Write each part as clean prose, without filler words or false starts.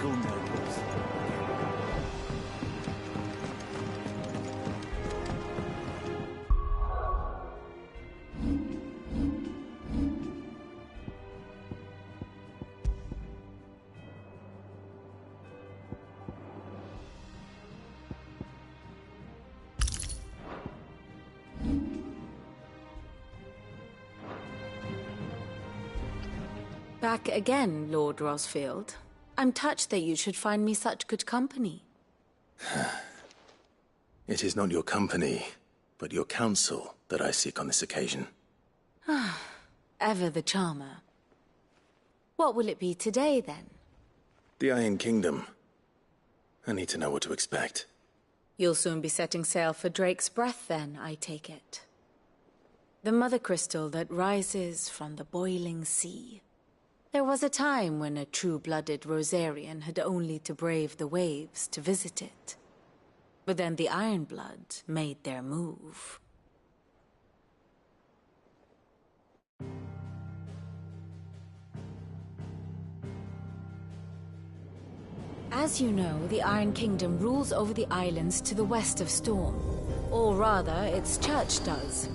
typical nobles. Back again, Lord Rosfield. I'm touched that you should find me such good company. It is not your company, but your counsel that I seek on this occasion. Ever the charmer. What will it be today, then? The Iron Kingdom. I need to know what to expect. You'll soon be setting sail for Drake's Breath, then, I take it. The mother crystal that rises from the boiling sea. There was a time when a true-blooded Rosarian had only to brave the waves to visit it. But then the Ironblood made their move. As you know, the Iron Kingdom rules over the islands to the west of Storm. Or rather, its church does.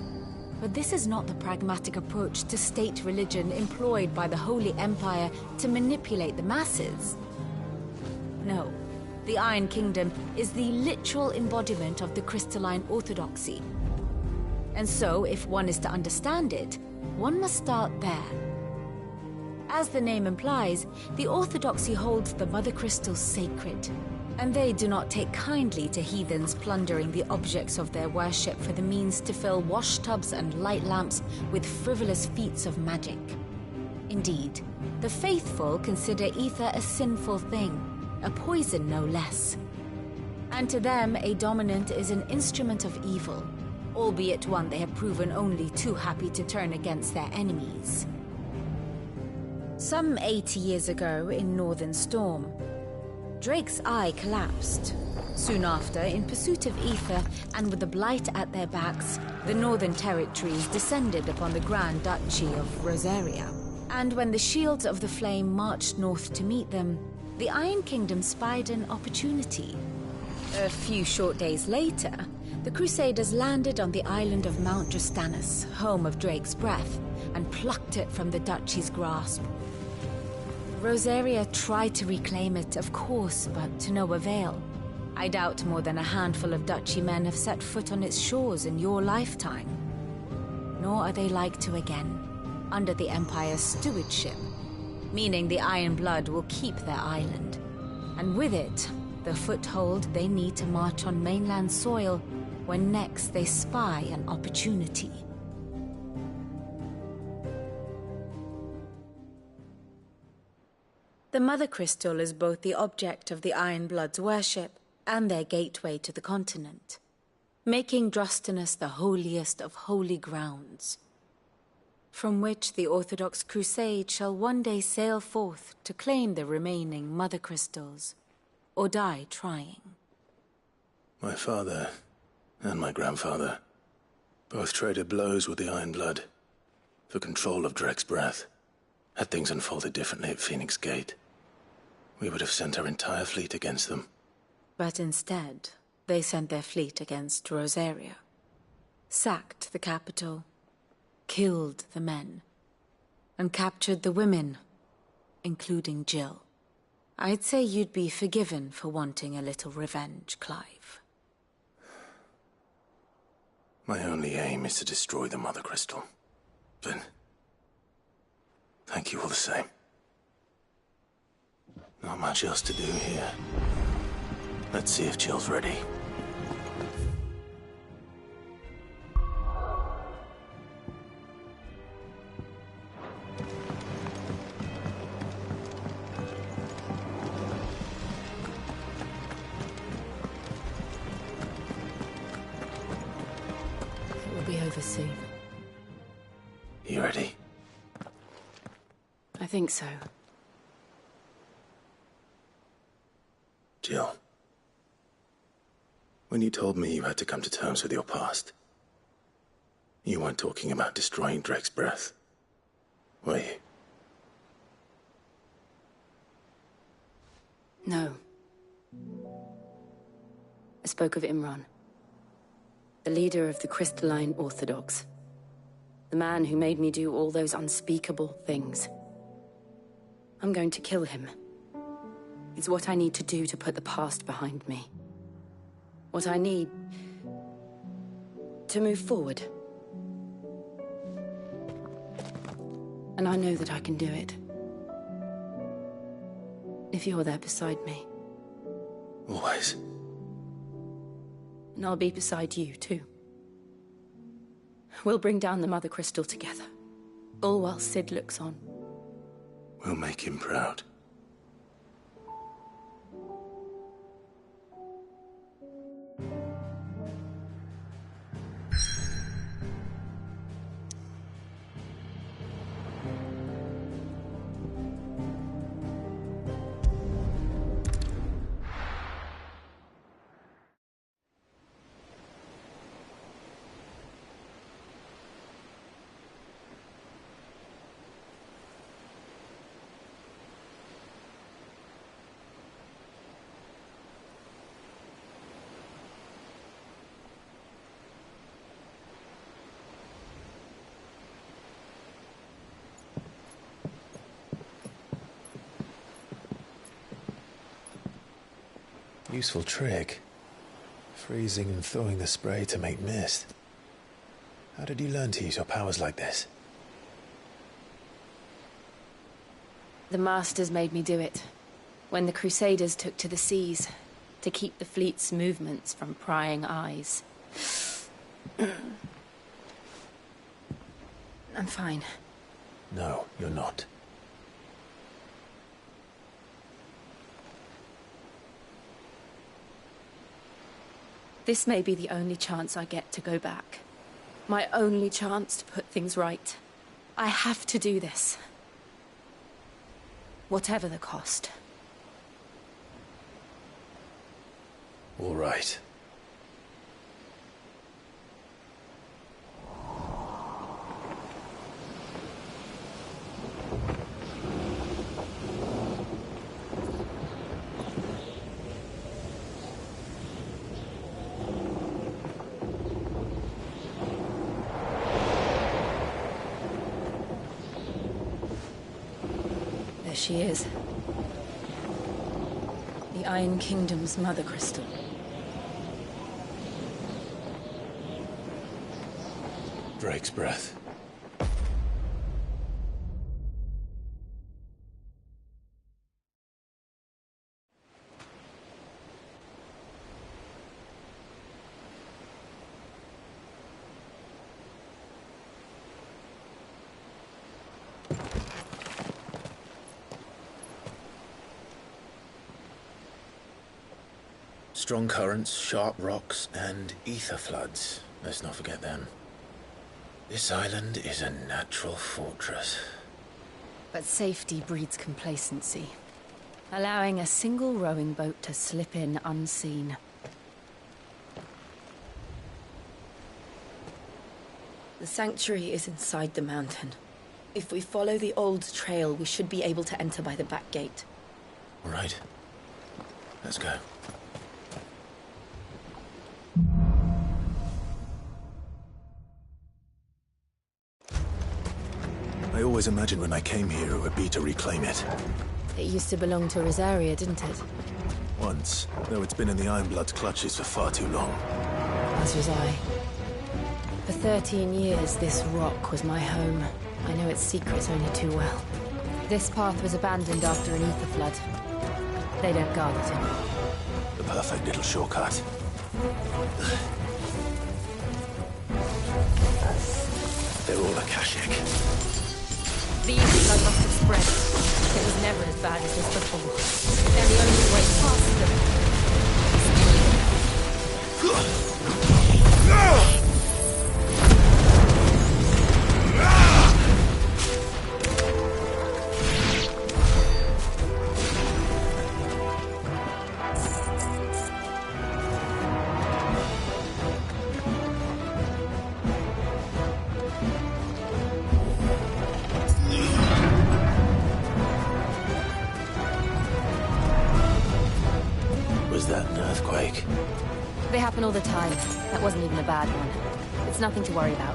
But this is not the pragmatic approach to state religion employed by the Holy Empire to manipulate the masses. No, the Iron Kingdom is the literal embodiment of the crystalline orthodoxy. And so, if one is to understand it, one must start there. As the name implies, the orthodoxy holds the Mother Crystals sacred, and they do not take kindly to heathens plundering the objects of their worship for the means to fill washtubs and light lamps with frivolous feats of magic. Indeed, the faithful consider ether a sinful thing, a poison no less. And to them, a dominant is an instrument of evil, albeit one they have proven only too happy to turn against their enemies. Some 80 years ago in Northern Storm, Drake's eye collapsed. Soon after, in pursuit of ether and with the blight at their backs, the Northern Territories descended upon the Grand Duchy of Rosaria. And when the Shields of the Flame marched north to meet them, the Iron Kingdom spied an opportunity. A few short days later, the Crusaders landed on the island of Mount Justanus, home of Drake's Breath, and plucked it from the Duchy's grasp. Rosaria tried to reclaim it, of course, but to no avail. I doubt more than a handful of Duchy men have set foot on its shores in your lifetime. Nor are they like to again, under the Empire's stewardship, meaning the Iron Blood will keep their island, and with it, the foothold they need to march on mainland soil when next they spy an opportunity. The Mother Crystal is both the object of the Iron Blood's worship and their gateway to the continent, making Drostanus the holiest of holy grounds, from which the Orthodox Crusade shall one day sail forth to claim the remaining Mother Crystals, or die trying. My father and my grandfather both traded blows with the Iron Blood for control of Drake's Breath. Had things unfolded differently at Phoenix Gate, we would have sent our entire fleet against them. But instead, they sent their fleet against Rosaria, sacked the capital, killed the men, and captured the women, including Jill. I'd say you'd be forgiven for wanting a little revenge, Clive. My only aim is to destroy the Mother Crystal. But thank you all the same. Not much else to do here. Let's see if Jill's ready. It will be over soon. You ready? I think so. Jill, when you told me you had to come to terms with your past, you weren't talking about destroying Drake's Breath, were you? I spoke of Imran, the leader of the Crystalline Orthodox. The man who made me do all those unspeakable things. I'm going to kill him. It's what I need to do to put the past behind me. What I need to move forward. And I know that I can do it. If you're there beside me. Always. And I'll be beside you, too. We'll bring down the Mother Crystal together. All while Sid looks on. We'll make him proud. Useful trick. Freezing and thawing the spray to make mist. How did you learn to use your powers like this? The Masters made me do it. When the Crusaders took to the seas, to keep the fleet's movements from prying eyes. I'm fine. No, you're not. This may be the only chance I get to go back. My only chance to put things right. I have to do this. Whatever the cost. All right. She is. The Iron Kingdom's Mother Crystal. Drake's breath. Strong currents, sharp rocks, and ether floods. Let's not forget them. This island is a natural fortress. But safety breeds complacency. Allowing a single rowing boat to slip in unseen. The sanctuary is inside the mountain. If we follow the old trail, we should be able to enter by the back gate. All right. Let's go. I always imagined when I came here it would be to reclaim it. It used to belong to Rosaria, didn't it? Once, though it's been in the Ironblood's clutches for far too long. As was I. For 13 years, this rock was my home. I know its secrets only too well. This path was abandoned after an ether flood. They don't guard it anymore. The perfect little shortcut. They're all Akashic. The ether flood must have spread. It was never as bad as this before. And the only way past them... Was that an earthquake? And all the time, that wasn't even a bad one. It's nothing to worry about.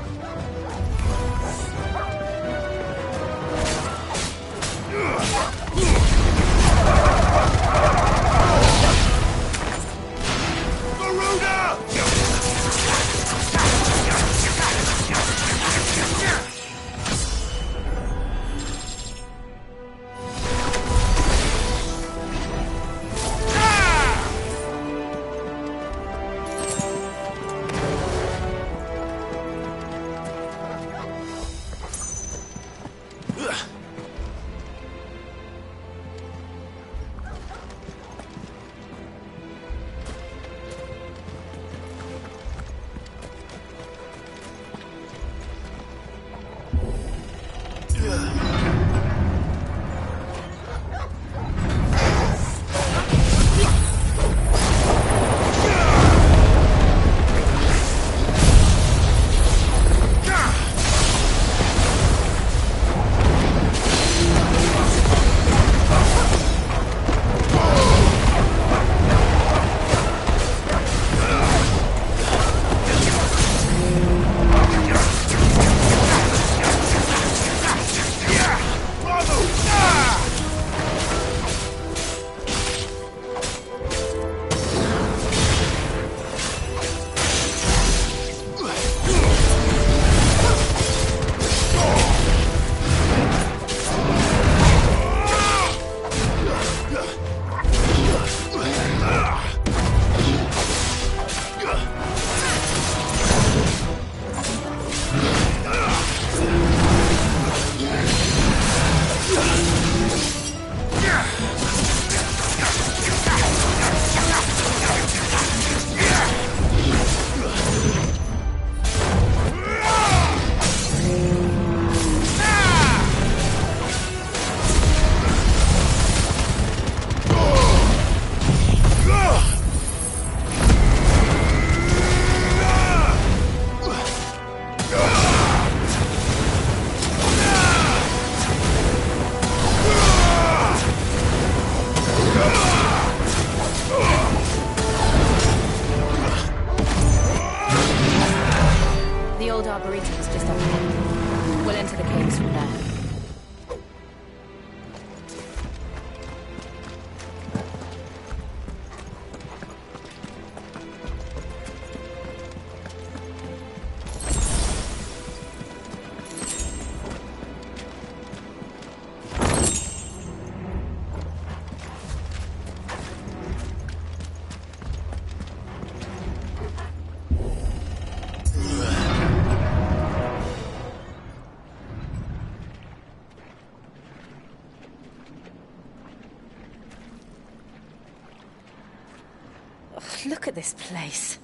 Look at this place.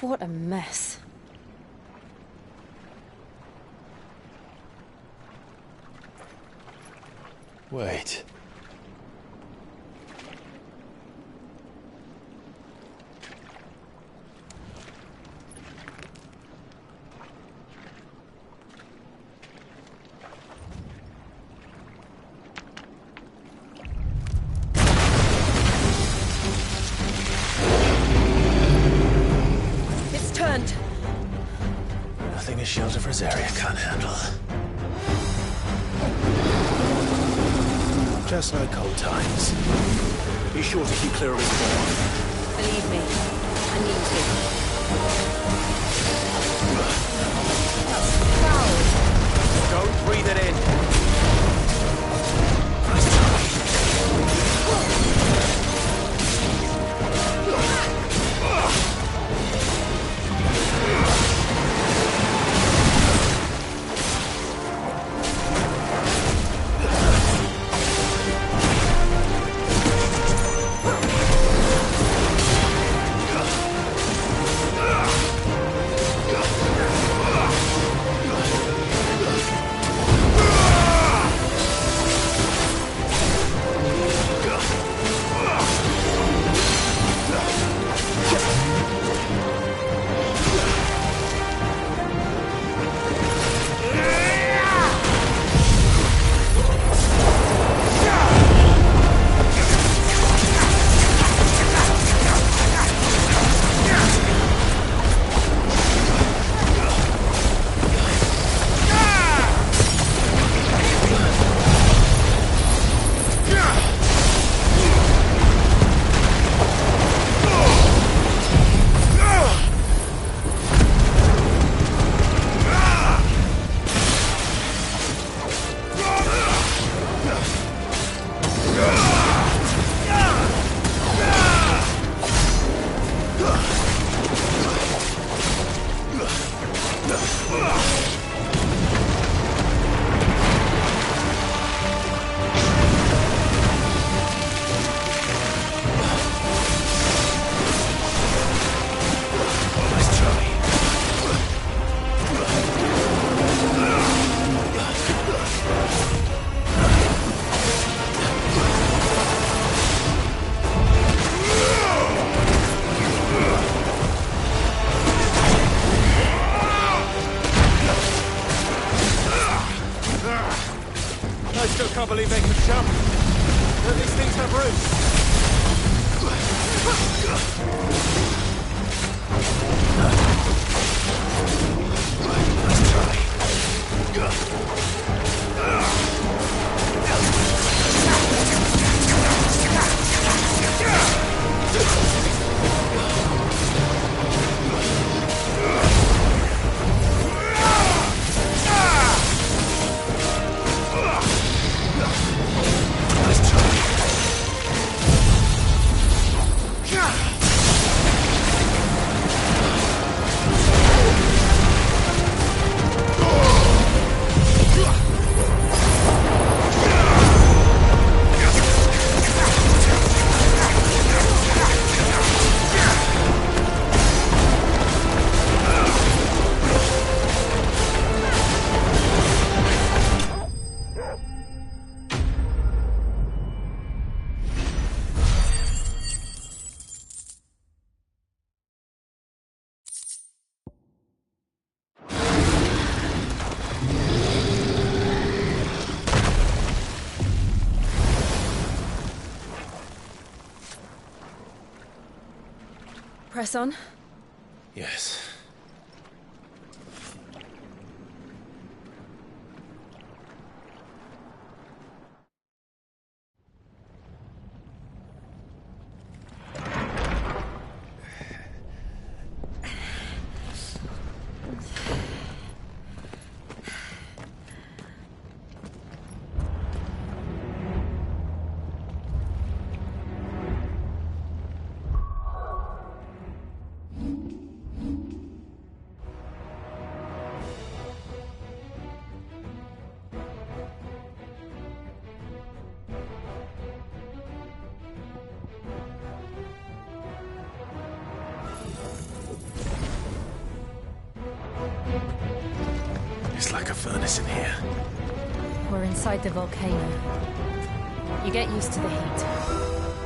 What a mess. Wait. Nothing a shelter for Zarya can't handle. Just like old times. Be sure to keep clear of his door. Believe me, I need to. Don't breathe it in. I still can't believe they can jump. Don't these things have roots? Press on? Yes. It's like a furnace in here. We're inside the volcano. You get used to the heat,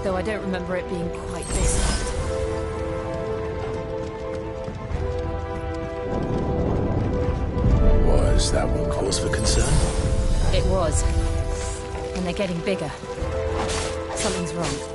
though I don't remember it being quite this hot. Was that one cause for concern? It was. And they're getting bigger. Something's wrong.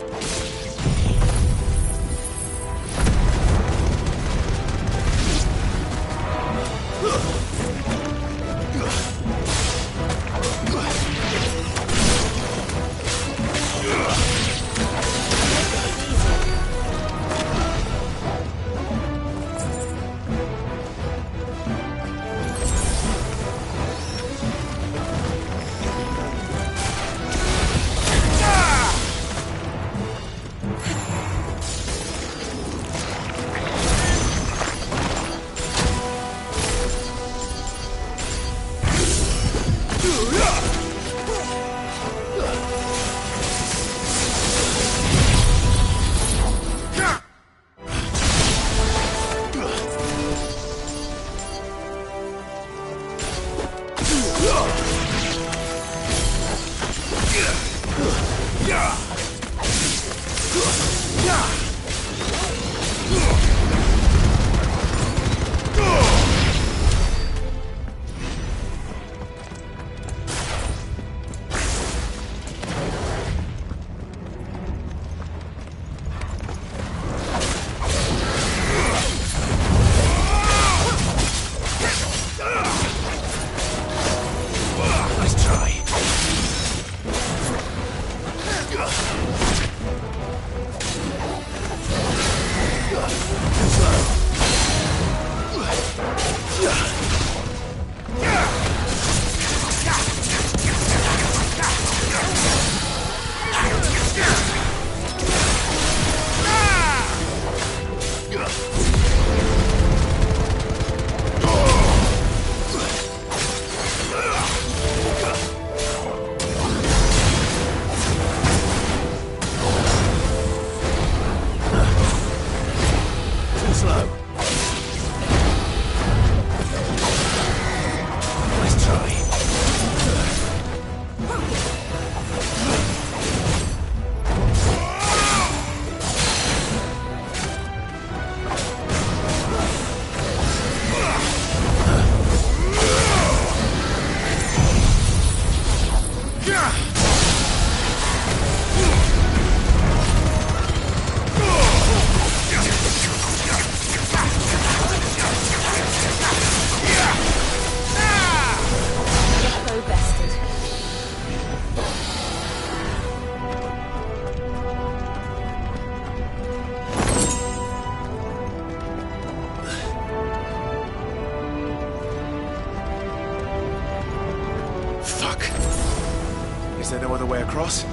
Is there no other way across?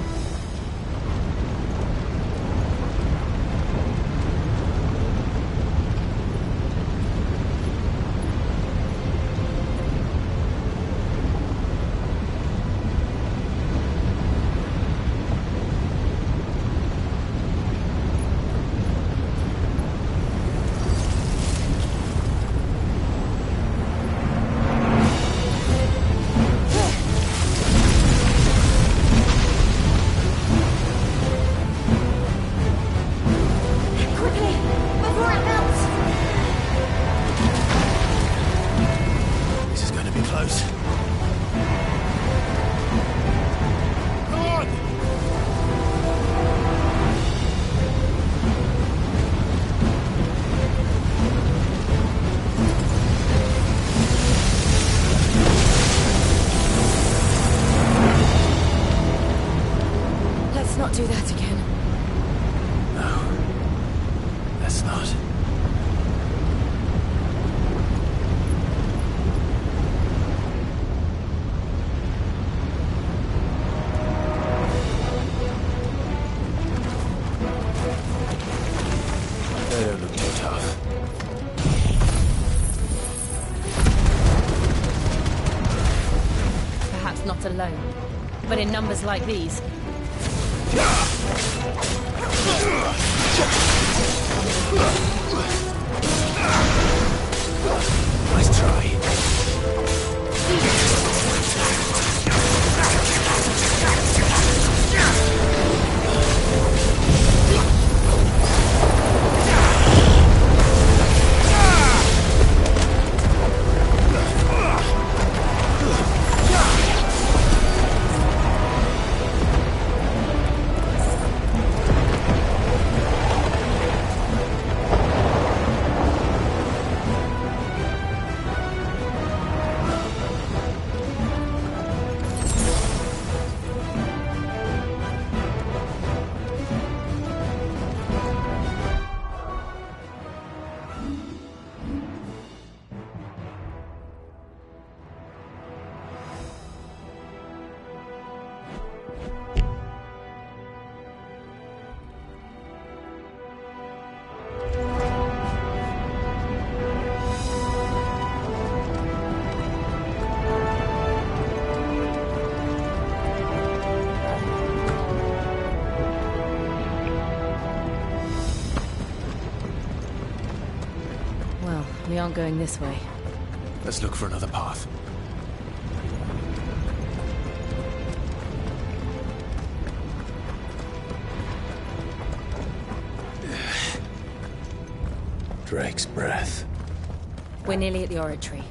Do that again. No. Let's not. They don't look too tough. Perhaps not alone, but in numbers like these. Nice try. We aren't going this way. Let's look for another path. Drake's breath. We're nearly at the oratory.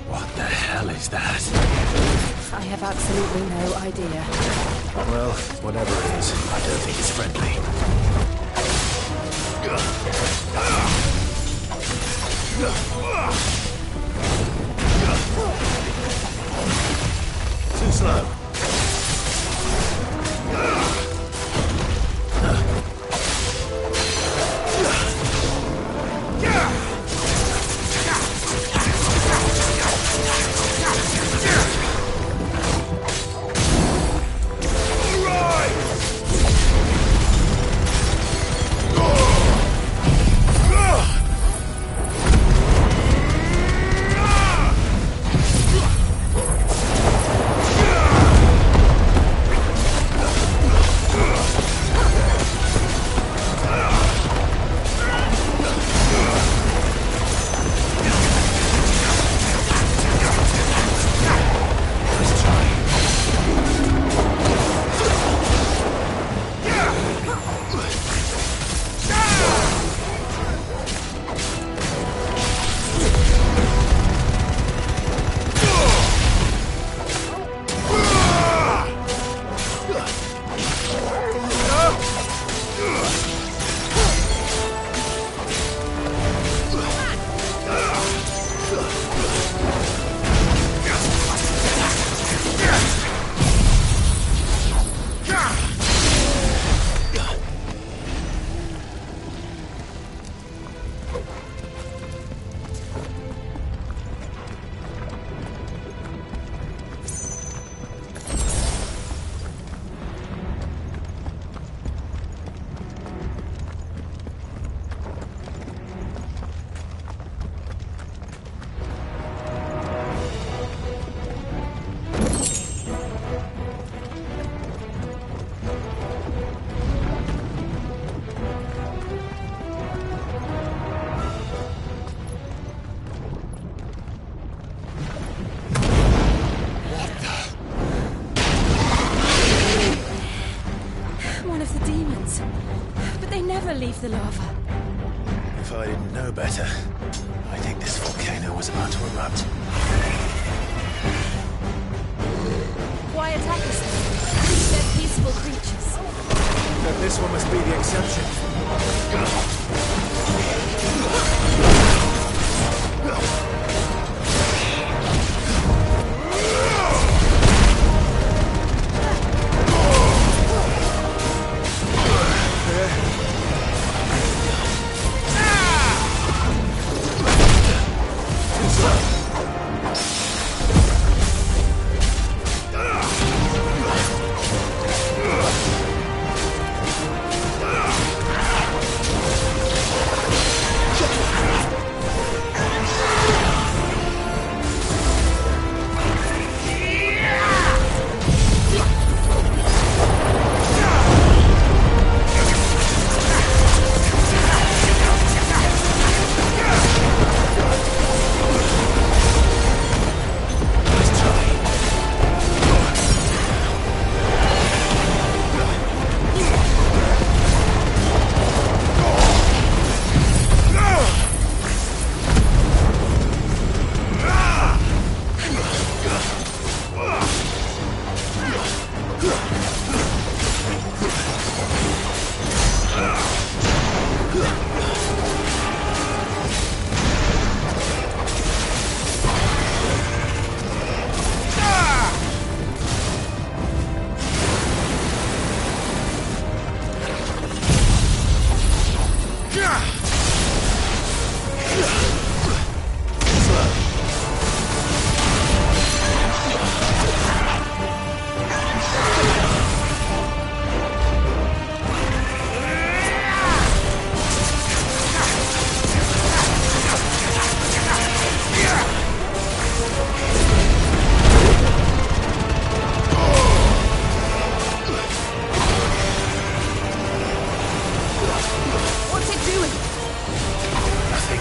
What the hell is that? I have absolutely no idea. Well, whatever it is, I don't think it's friendly. Too slow. the lava. If I didn't know better, I think this volcano was about to erupt. Why attack us then? They're peaceful creatures. Then this one must be the exception.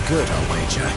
Good, I'll wager.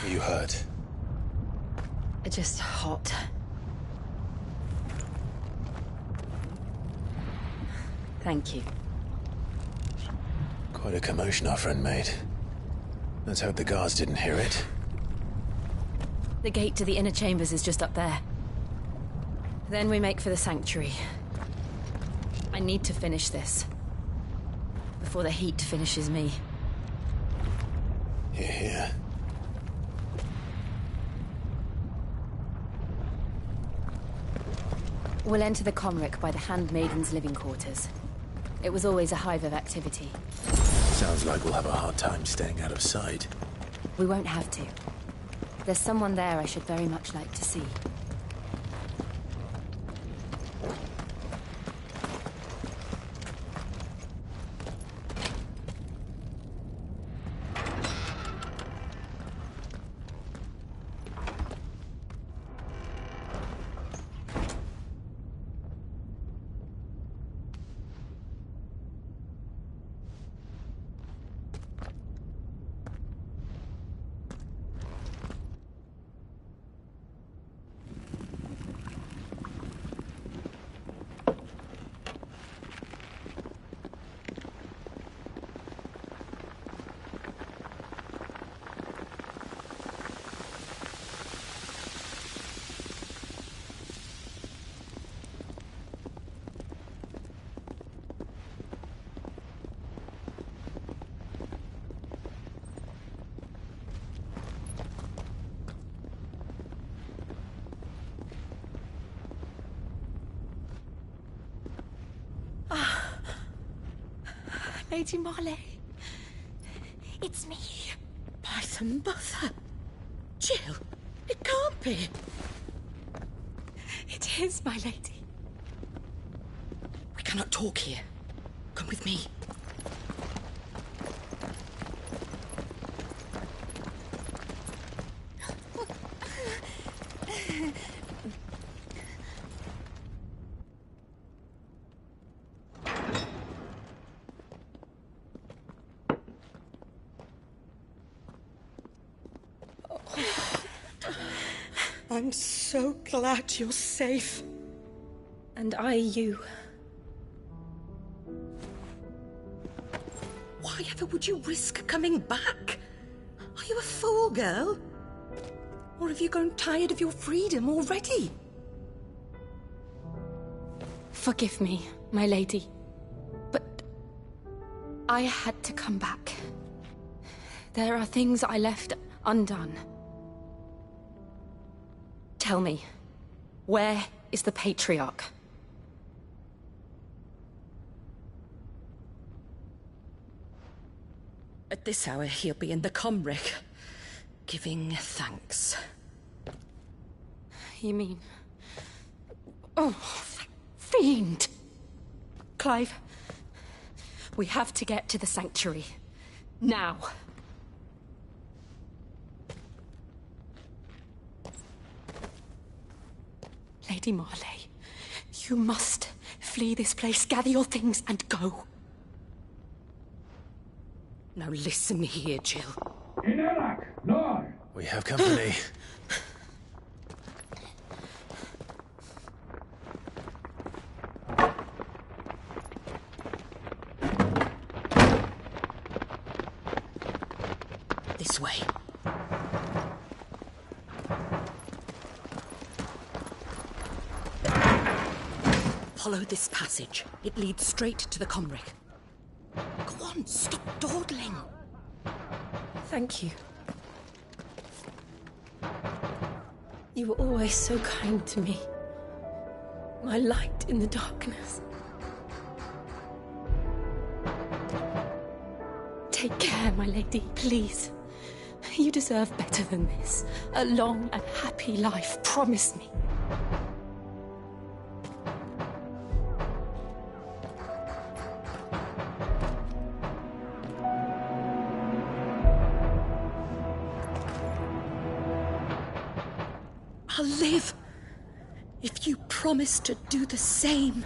You hurt? Just hot. Thank you. Quite a commotion our friend made. Let's hope the guards didn't hear it. The gate to the inner chambers is just up there. Then we make for the sanctuary. I need to finish this. Before the heat finishes me. Hear, hear. We'll enter the Comric by the Handmaiden's living quarters. It was always a hive of activity. Sounds like we'll have a hard time staying out of sight. We won't have to. There's someone there I should very much like to see. Lady Marley. It's me. By the mother. Jill, it can't be. It is, my lady. We cannot talk here. Come with me. I'm so glad you're safe. And I you. Why ever would you risk coming back? Are you a fool, girl? Or have you grown tired of your freedom already? Forgive me, my lady. But I had to come back. There are things I left undone. Tell me, where is the Patriarch? At this hour, he'll be in the Comric, giving thanks. You mean... Oh, fiend! Clive, we have to get to the Sanctuary. Now. Lady Marley, you must flee this place, gather your things, and go. Now listen here, Jill. In Iraq, no. We have company. This way. Follow this passage. It leads straight to the Comric. Go on, stop dawdling. Thank you. You were always so kind to me. My light in the darkness. Take care, my lady, please. You deserve better than this. A long and happy life, promise me. I'll live if you promise to do the same.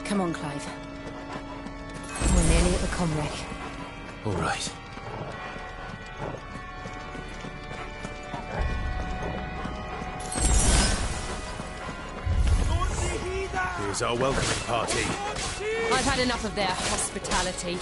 Come on, Clive. We're nearly at the Comric. All right. Here's our welcoming party. I've had enough of their hospitality.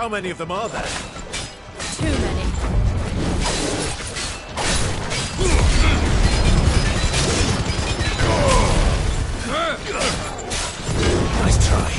How many of them are there? Too many. Nice try.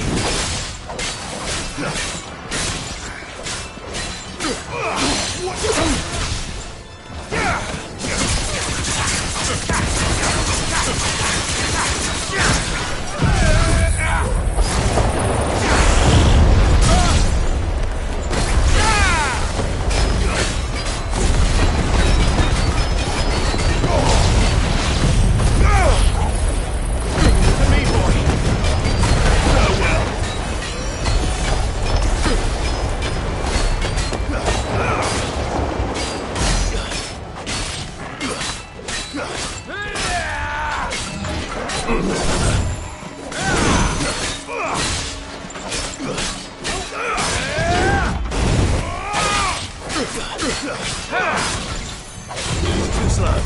Too slow.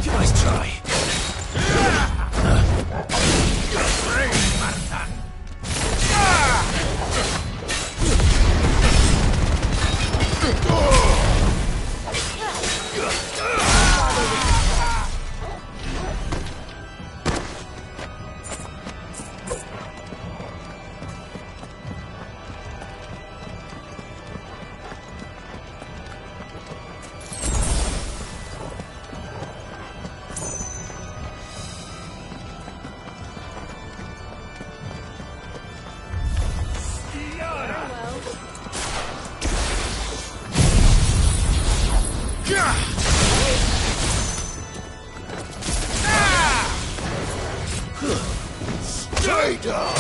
Nice try. Stay down!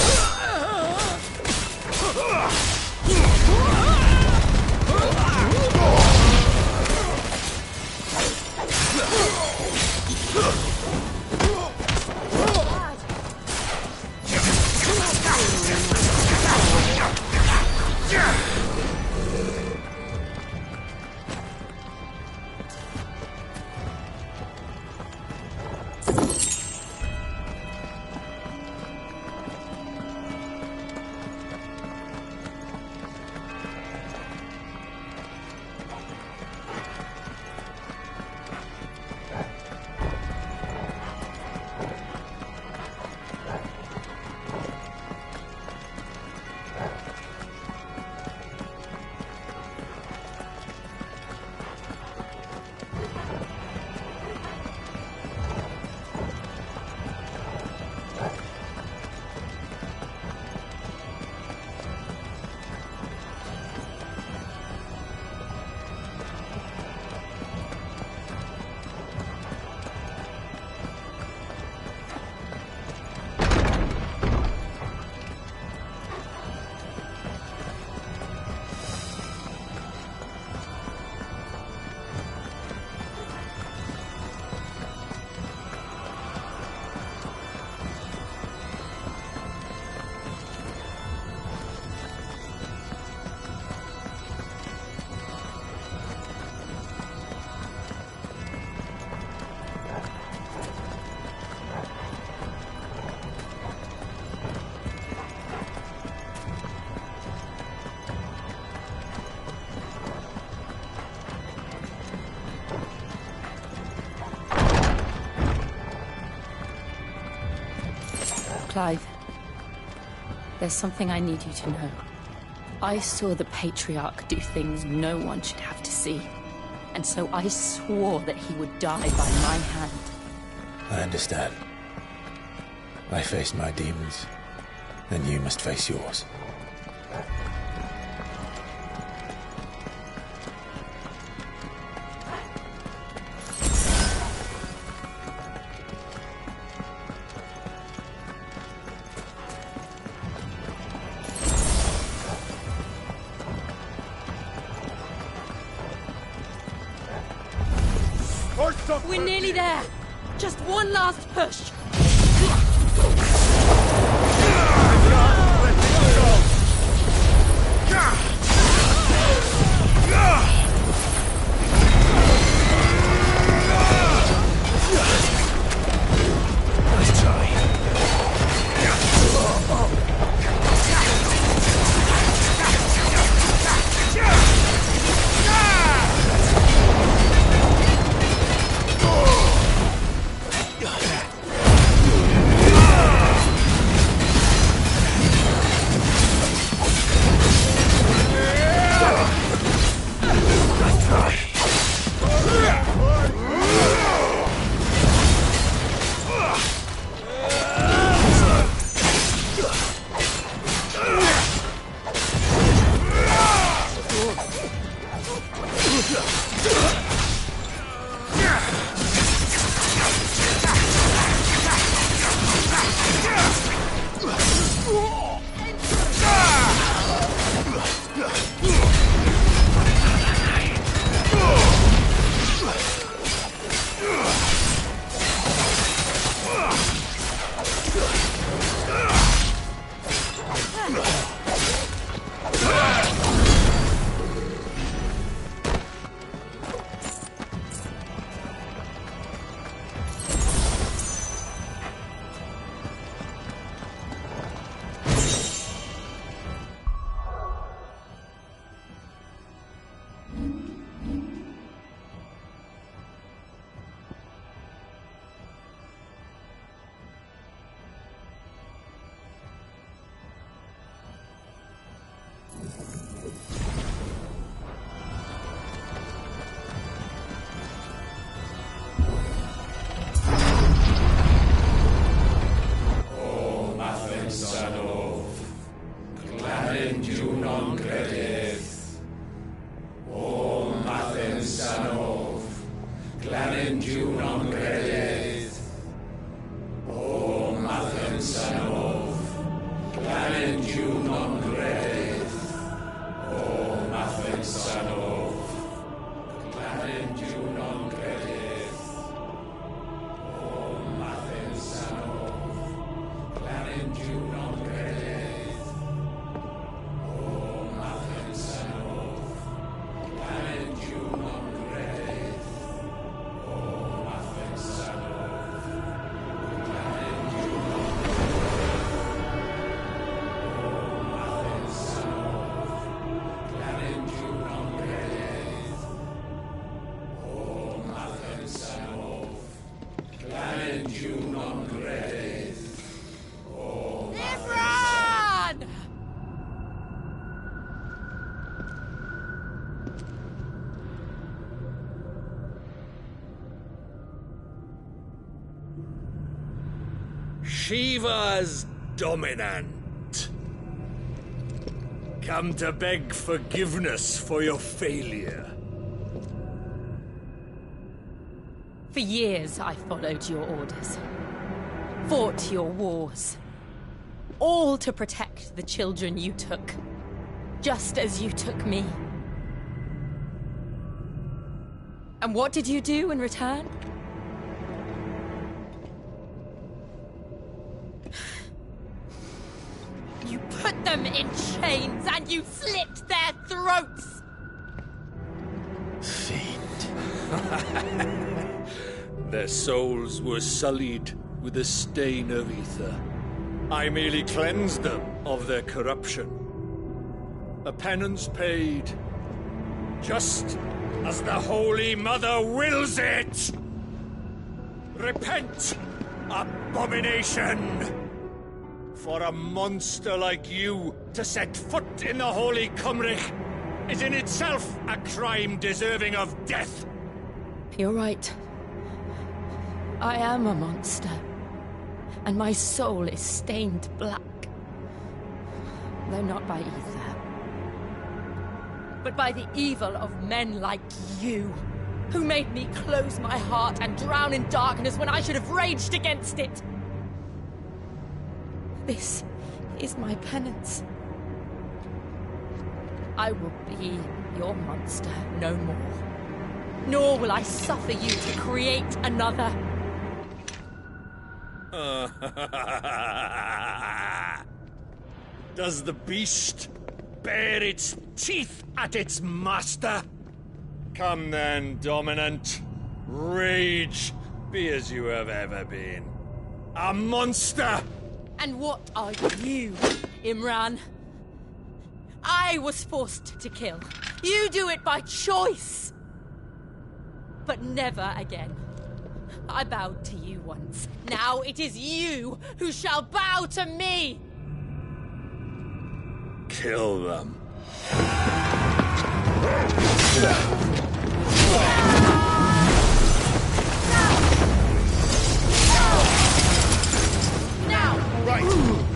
Clive, there's something I need you to know. I saw the Patriarch do things no one should have to see. And so I swore that he would die by my hand. I understand. I faced my demons, and you must face yours. We're nearly there! Just one last push! Nice try. Shiva's dominant. Come to beg forgiveness for your failure. For years, I followed your orders. Fought your wars. All to protect the children you took. Just as you took me. And what did you do in return? You put them in chains and you slit their throats! Fiend. Their souls were sullied with a stain of ether. I merely cleansed them of their corruption. A penance paid, just as the Holy Mother wills it! Repent, abomination! For a monster like you to set foot in the Holy Cymric is in itself a crime deserving of death. You're right. I am a monster. And my soul is stained black. Though not by ether. But by the evil of men like you, who made me close my heart and drown in darkness when I should have raged against it. This is my penance. I will be your monster no more. Nor will I suffer you to create another. Does the beast bare its teeth at its master? Come then, dominant. Rage, be as you have ever been. A monster! And what are you, Imran? I was forced to kill. You do it by choice. But never again. I bowed to you once. Now it is you who shall bow to me! Kill them. Now! Right!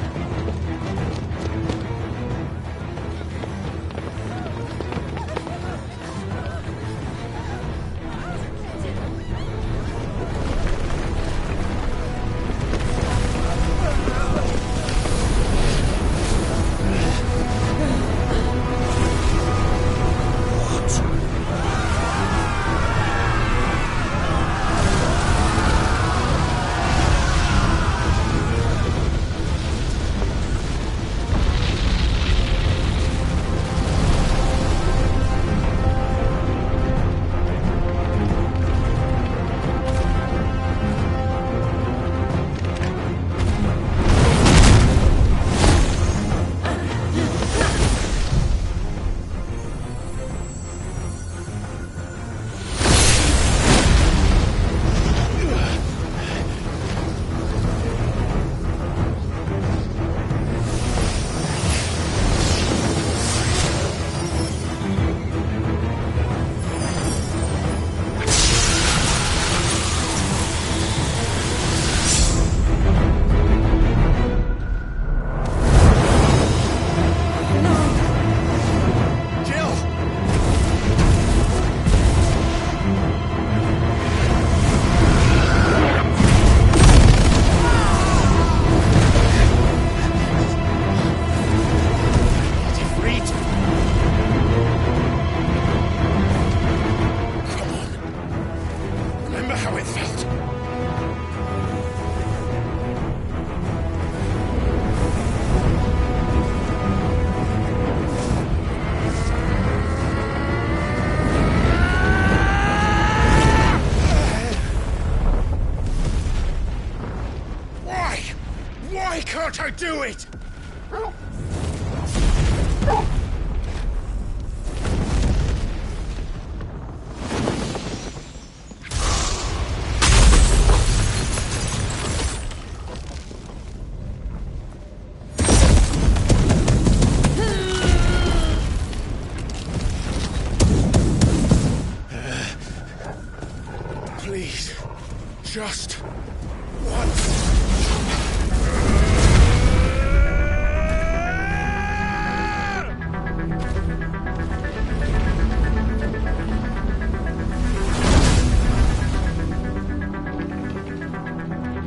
Why can't I do it? Please, just once.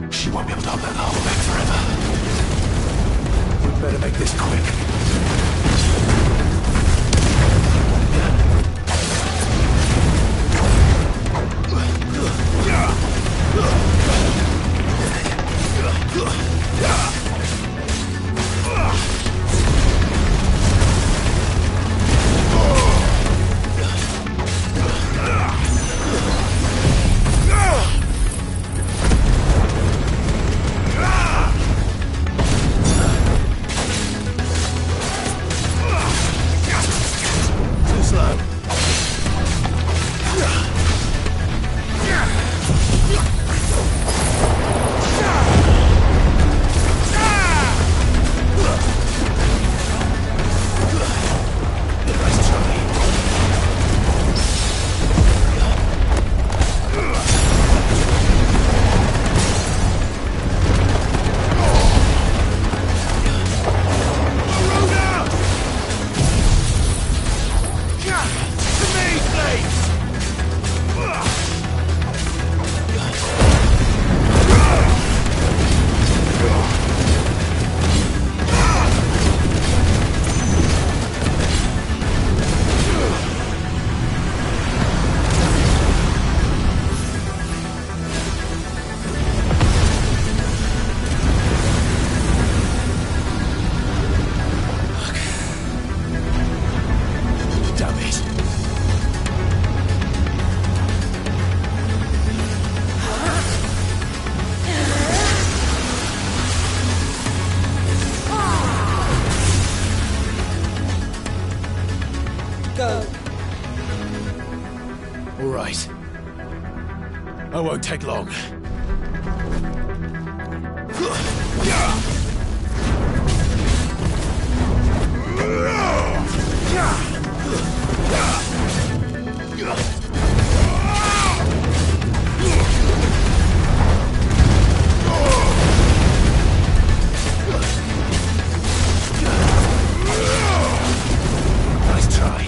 She won't be able to hold that hole back forever. We'd better make this quick. All right. I won't take long. Nice try.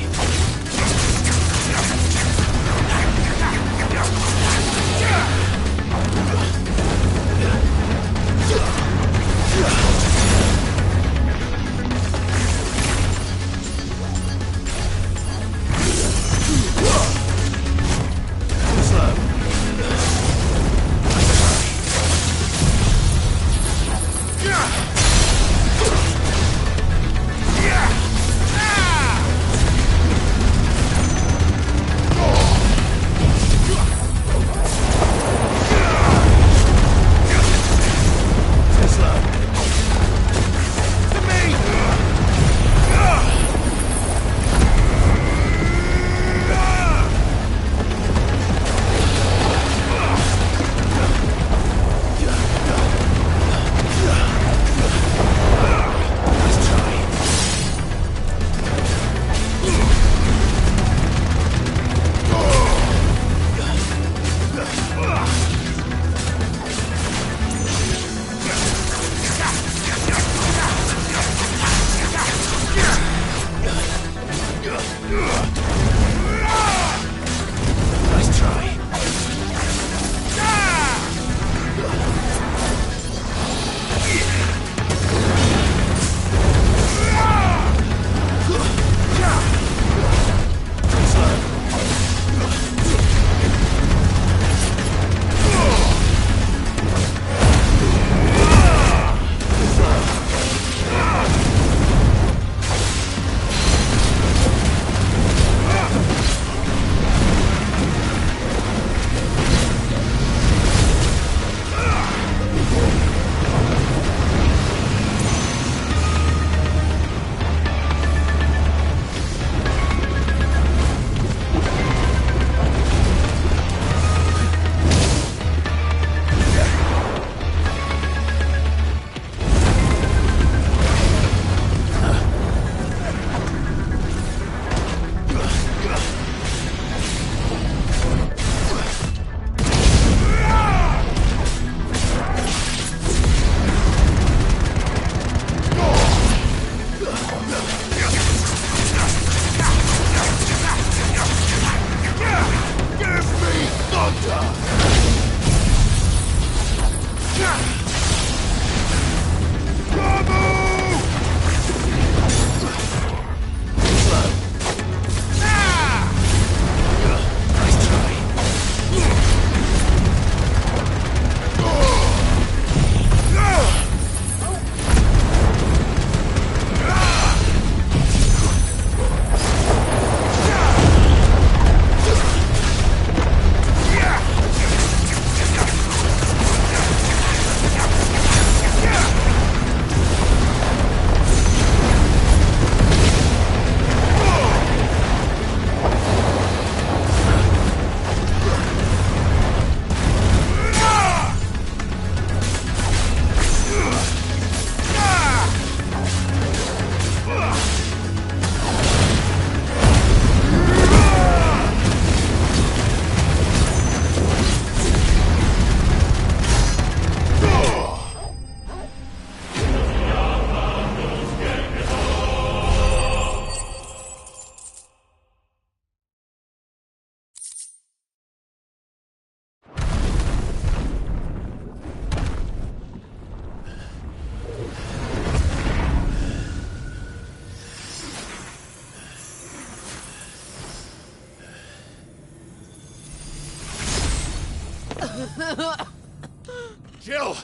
Jill!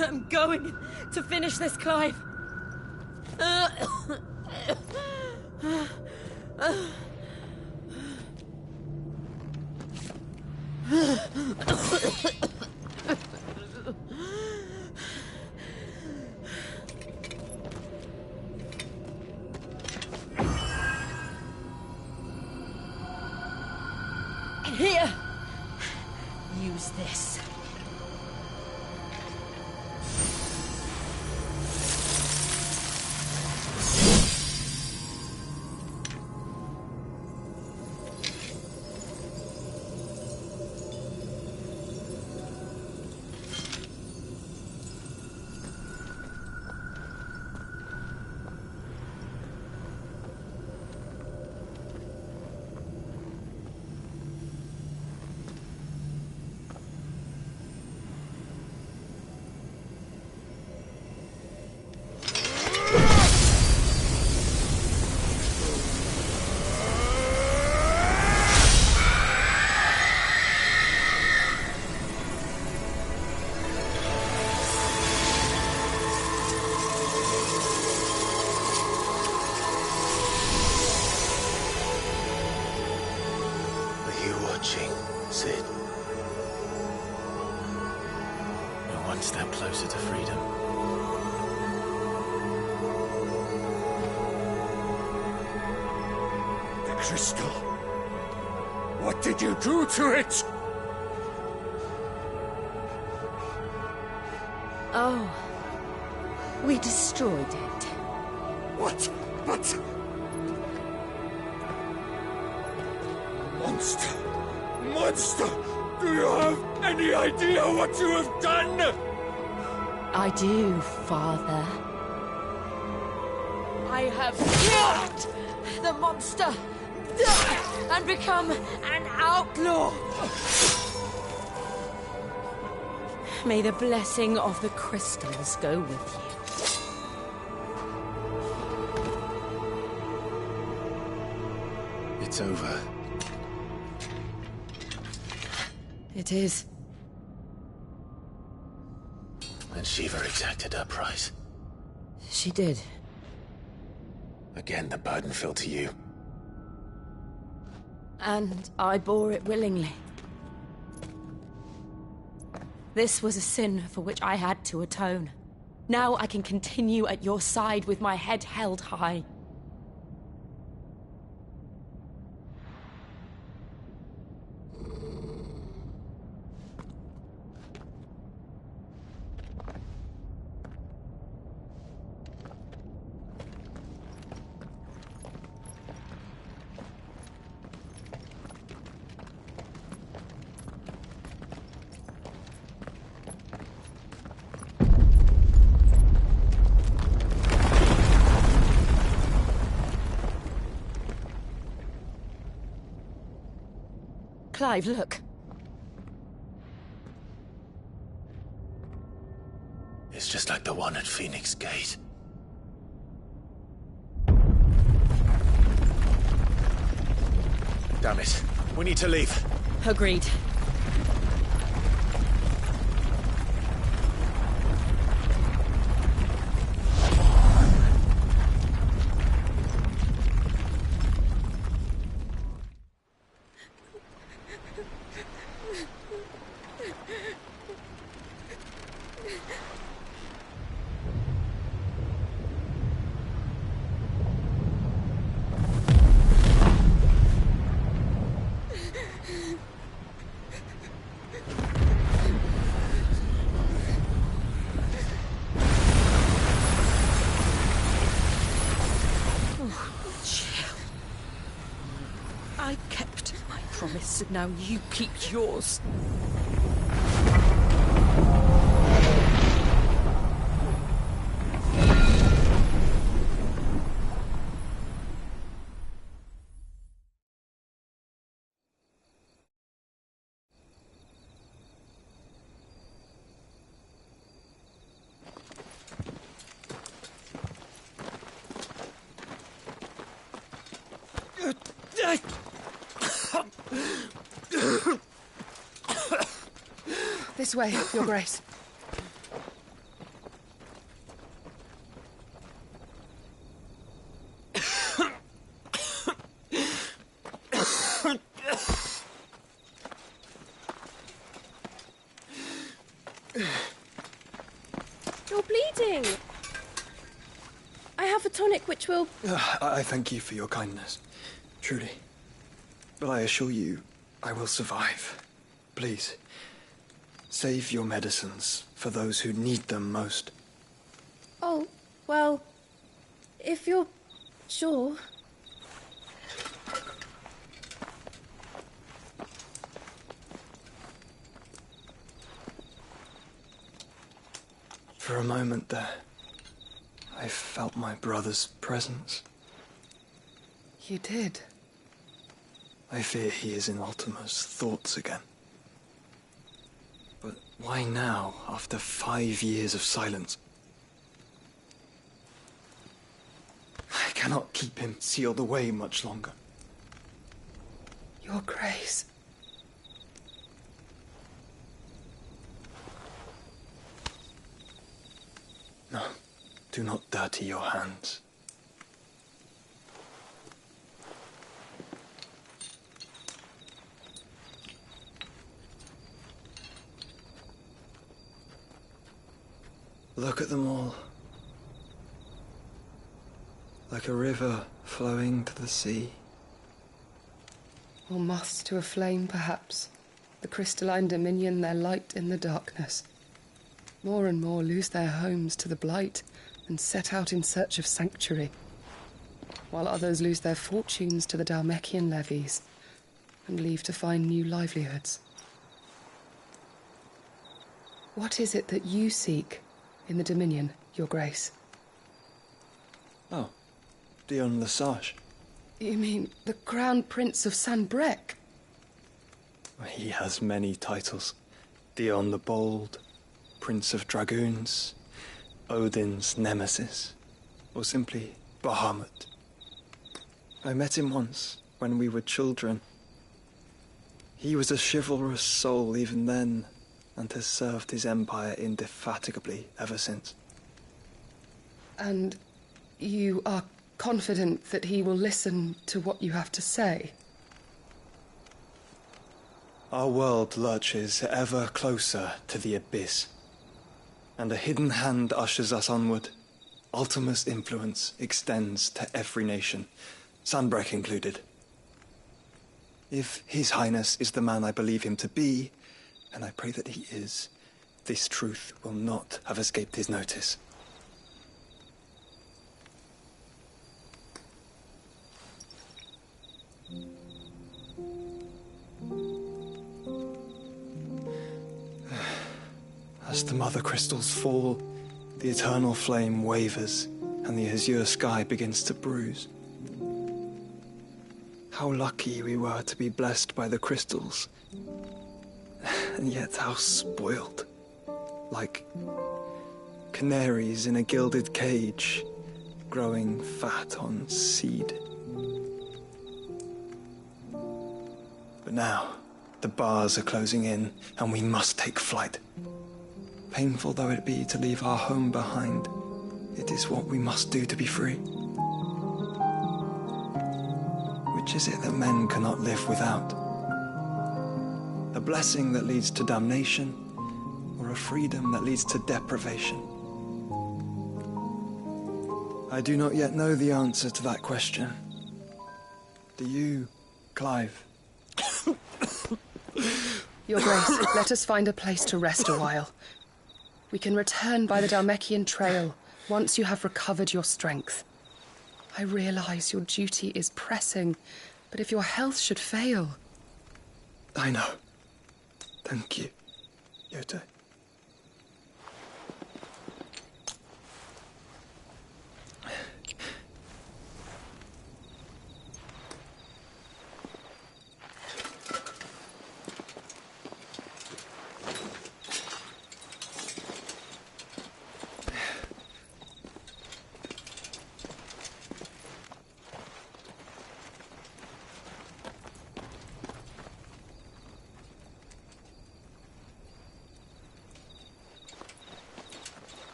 I'm going to finish this, Clive. Here! Use this. Sid. We're one step closer to freedom. The crystal. What did you do to it? Oh. We destroyed it. What? But... Monster! Monster! Do you have any idea what you have done? I do, Father. I have killed the monster and become an outlaw. May the blessing of the crystals go with you. It's over. It is. And Shiva exacted her price. She did. Again, the burden fell to you. And I bore it willingly. This was a sin for which I had to atone. Now I can continue at your side with my head held high. Clive, look. It's just like the one at Phoenix Gate. Damn it. We need to leave. Agreed. I kept my promise, and now you keep yours. This way, Your Grace. You're bleeding. I have a tonic which will... I thank you for your kindness, truly. But I assure you, I will survive. Please, save your medicines for those who need them most. Oh, well, if you're sure... For a moment there, I felt my brother's presence. You did? I fear he is in Ultima's thoughts again. But why now, after 5 years of silence? I cannot keep him sealed away much longer. Your Grace. No, do not dirty your hands. Look at them all. Like a river flowing to the sea. Or moths to a flame, perhaps. The crystalline dominion, their light in the darkness. More and more lose their homes to the blight and set out in search of sanctuary, while others lose their fortunes to the Dhalmekian levies and leave to find new livelihoods. What is it that you seek in the Dominion, Your Grace? Oh, Dion Lesage. You mean the Crown Prince of Sanbreque? He has many titles. Dion the Bold, Prince of Dragoons, Odin's Nemesis, or simply Bahamut. I met him once, when we were children. He was a chivalrous soul even then, and has served his empire indefatigably ever since. And you are confident that he will listen to what you have to say? Our world lurches ever closer to the abyss, and a hidden hand ushers us onward. Ultima's influence extends to every nation, Sanbreque included. If His Highness is the man I believe him to be, and I pray that he is, this truth will not have escaped his notice. As the mother crystals fall, the eternal flame wavers, and the azure sky begins to bruise. How lucky we were to be blessed by the crystals, and yet how spoiled. Like canaries in a gilded cage, growing fat on seed. But now, the bars are closing in, and we must take flight. Painful though it be to leave our home behind, it is what we must do to be free. Which is it that men cannot live without? A blessing that leads to damnation, or a freedom that leads to deprivation? I do not yet know the answer to that question. Do you, Clive? Your Grace, let us find a place to rest a while. We can return by the Dhalmekian trail once you have recovered your strength. I realize your duty is pressing, but if your health should fail... I know. Thank you, Yote.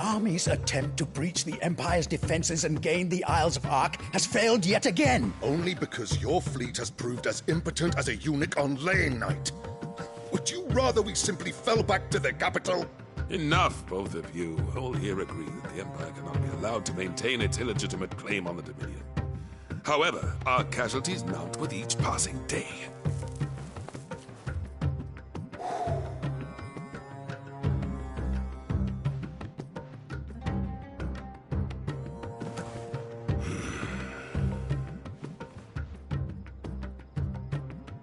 army's attempt to breach the Empire's defenses and gain the Isles of Ark has failed yet again. Only because your fleet has proved as impotent as a eunuch on Lane Night. Would you rather we simply fell back to the capital? Enough, both of you. All here agree that the Empire cannot be allowed to maintain its illegitimate claim on the Dominion. However, our casualties mount with each passing day.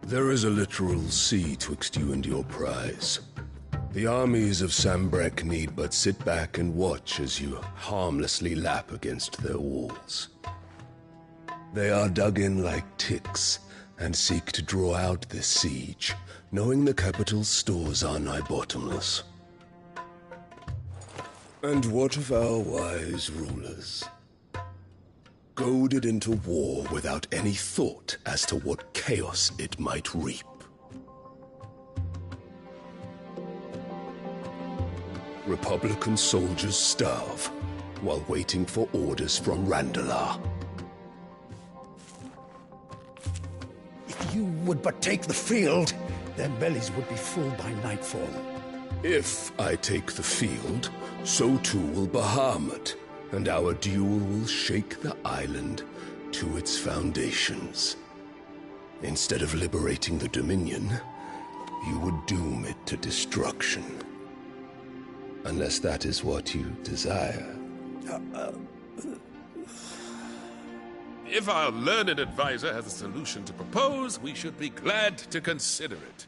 There is a literal sea twixt you and your prize. The armies of Sambrek need but sit back and watch as you harmlessly lap against their walls. They are dug in like ticks and seek to draw out this siege, knowing the capital's stores are nigh bottomless. And what of our wise rulers? Goaded into war without any thought as to what chaos it might reap. Republican soldiers starve while waiting for orders from Randalar. If you would but take the field, their bellies would be full by nightfall. If I take the field, so too will Bahamut, and our duel will shake the island to its foundations. Instead of liberating the Dominion, you would doom it to destruction. Unless that is what you desire. If our learned advisor has a solution to propose, we should be glad to consider it.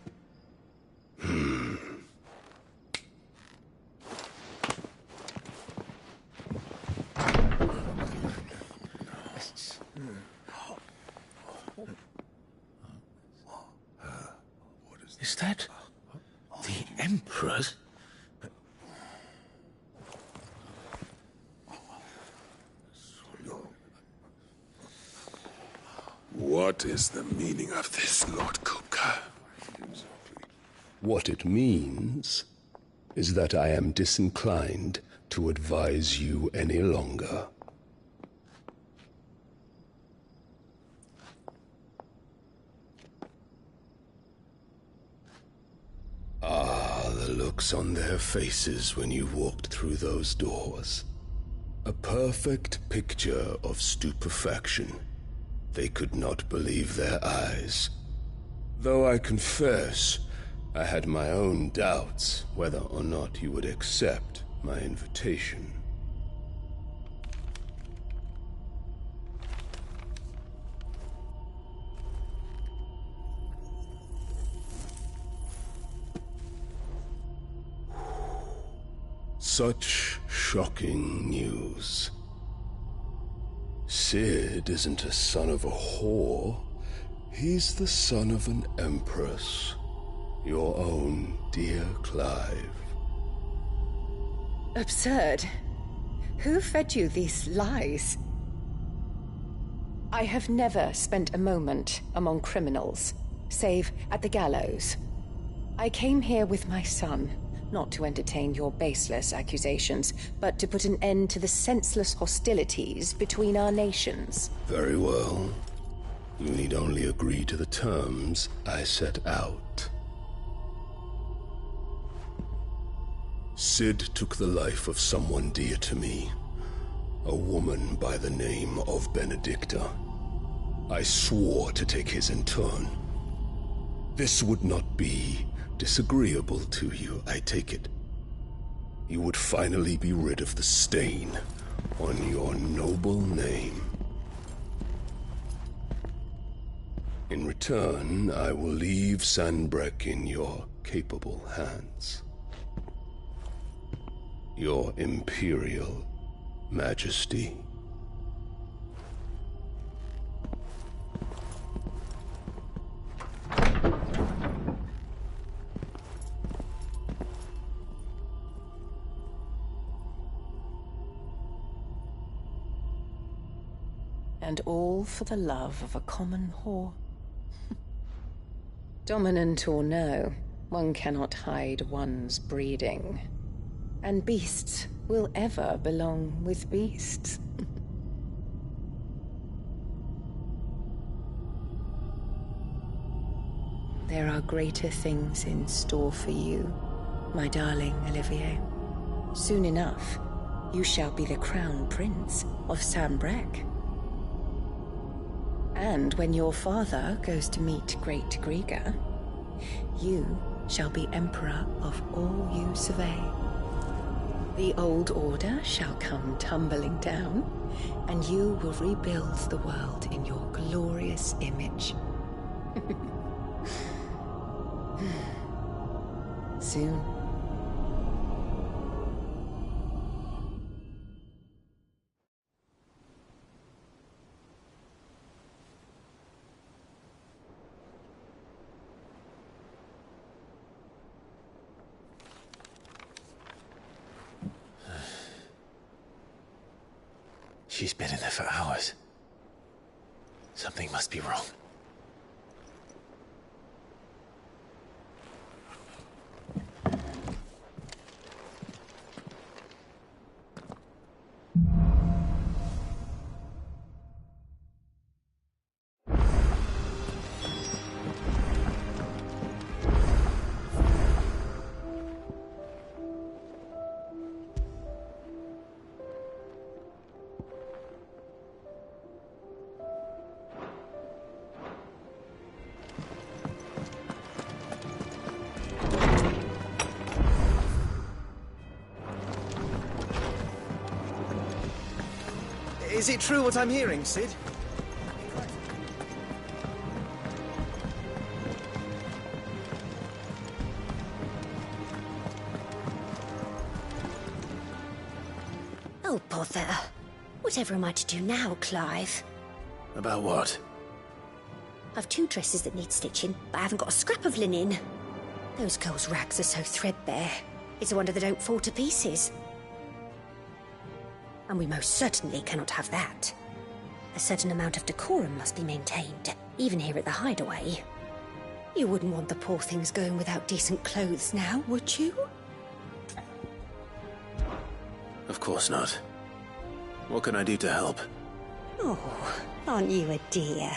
Is that the Emperor's? What is the meaning of this, Lord Kupka? What it means is that I am disinclined to advise you any longer. The looks on their faces when you walked through those doors. A perfect picture of stupefaction. They could not believe their eyes. Though I confess, I had my own doubts whether or not you would accept my invitation. Such shocking news. Sid isn't a son of a whore. He's the son of an empress. Your own dear Clive. Absurd. Who fed you these lies? I have never spent a moment among criminals, save at the gallows. I came here with my son, not to entertain your baseless accusations, but to put an end to the senseless hostilities between our nations. Very well. You need only agree to the terms I set out. Sid took the life of someone dear to me, a woman by the name of Benedicta. I swore to take his in turn. This would not be disagreeable to you, I take it. You would finally be rid of the stain on your noble name. In return, I will leave Sanbreque in your capable hands. Your Imperial Majesty. And all for the love of a common whore. Dominant or no, one cannot hide one's breeding. And beasts will ever belong with beasts. There are greater things in store for you, my darling Olivier. Soon enough, you shall be the crown prince of Sambrec. And when your father goes to meet Great Grieger, you shall be emperor of all you survey. The old order shall come tumbling down, and you will rebuild the world in your glorious image. Soon. She's been in there for hours. Something must be wrong. Is it true what I'm hearing, Cid? Oh, bother. Whatever am I to do now, Clive? About what? I've 2 dresses that need stitching, but I haven't got a scrap of linen. Those girls' rags are so threadbare. It's a wonder they don't fall to pieces. And we most certainly cannot have that. A certain amount of decorum must be maintained, even here at the Hideaway. You wouldn't want the poor things going without decent clothes now, would you? Of course not. What can I do to help? Oh, aren't you a dear?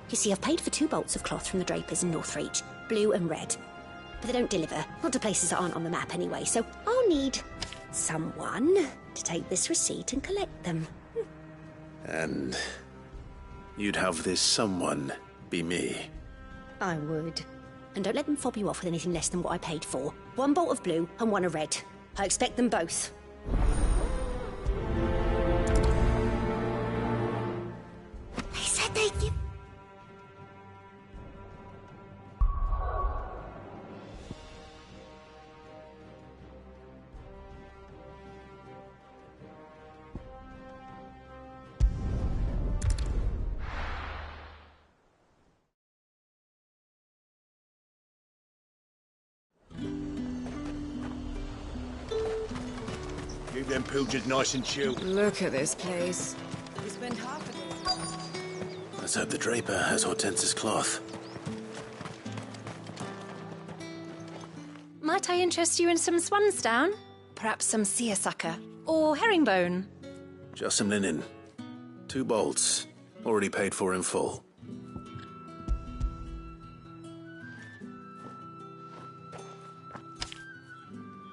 You see, I've paid for 2 bolts of cloth from the drapers in Northreach, blue and red. But they don't deliver, not to places that aren't on the map anyway, so I'll need someone to take this receipt and collect them. And you'd have this someone be me? I would. And don't let them fob you off with anything less than what I paid for. 1 bolt of blue and 1 of red. I expect them both. They said they'd give... Keep them pilgers nice and chilled. Look at this place. We spent half a day. Let's hope the draper has Hortense's cloth. Might I interest you in some swansdown? Perhaps some seersucker? Or herringbone? Just some linen. 2 bolts. Already paid for in full.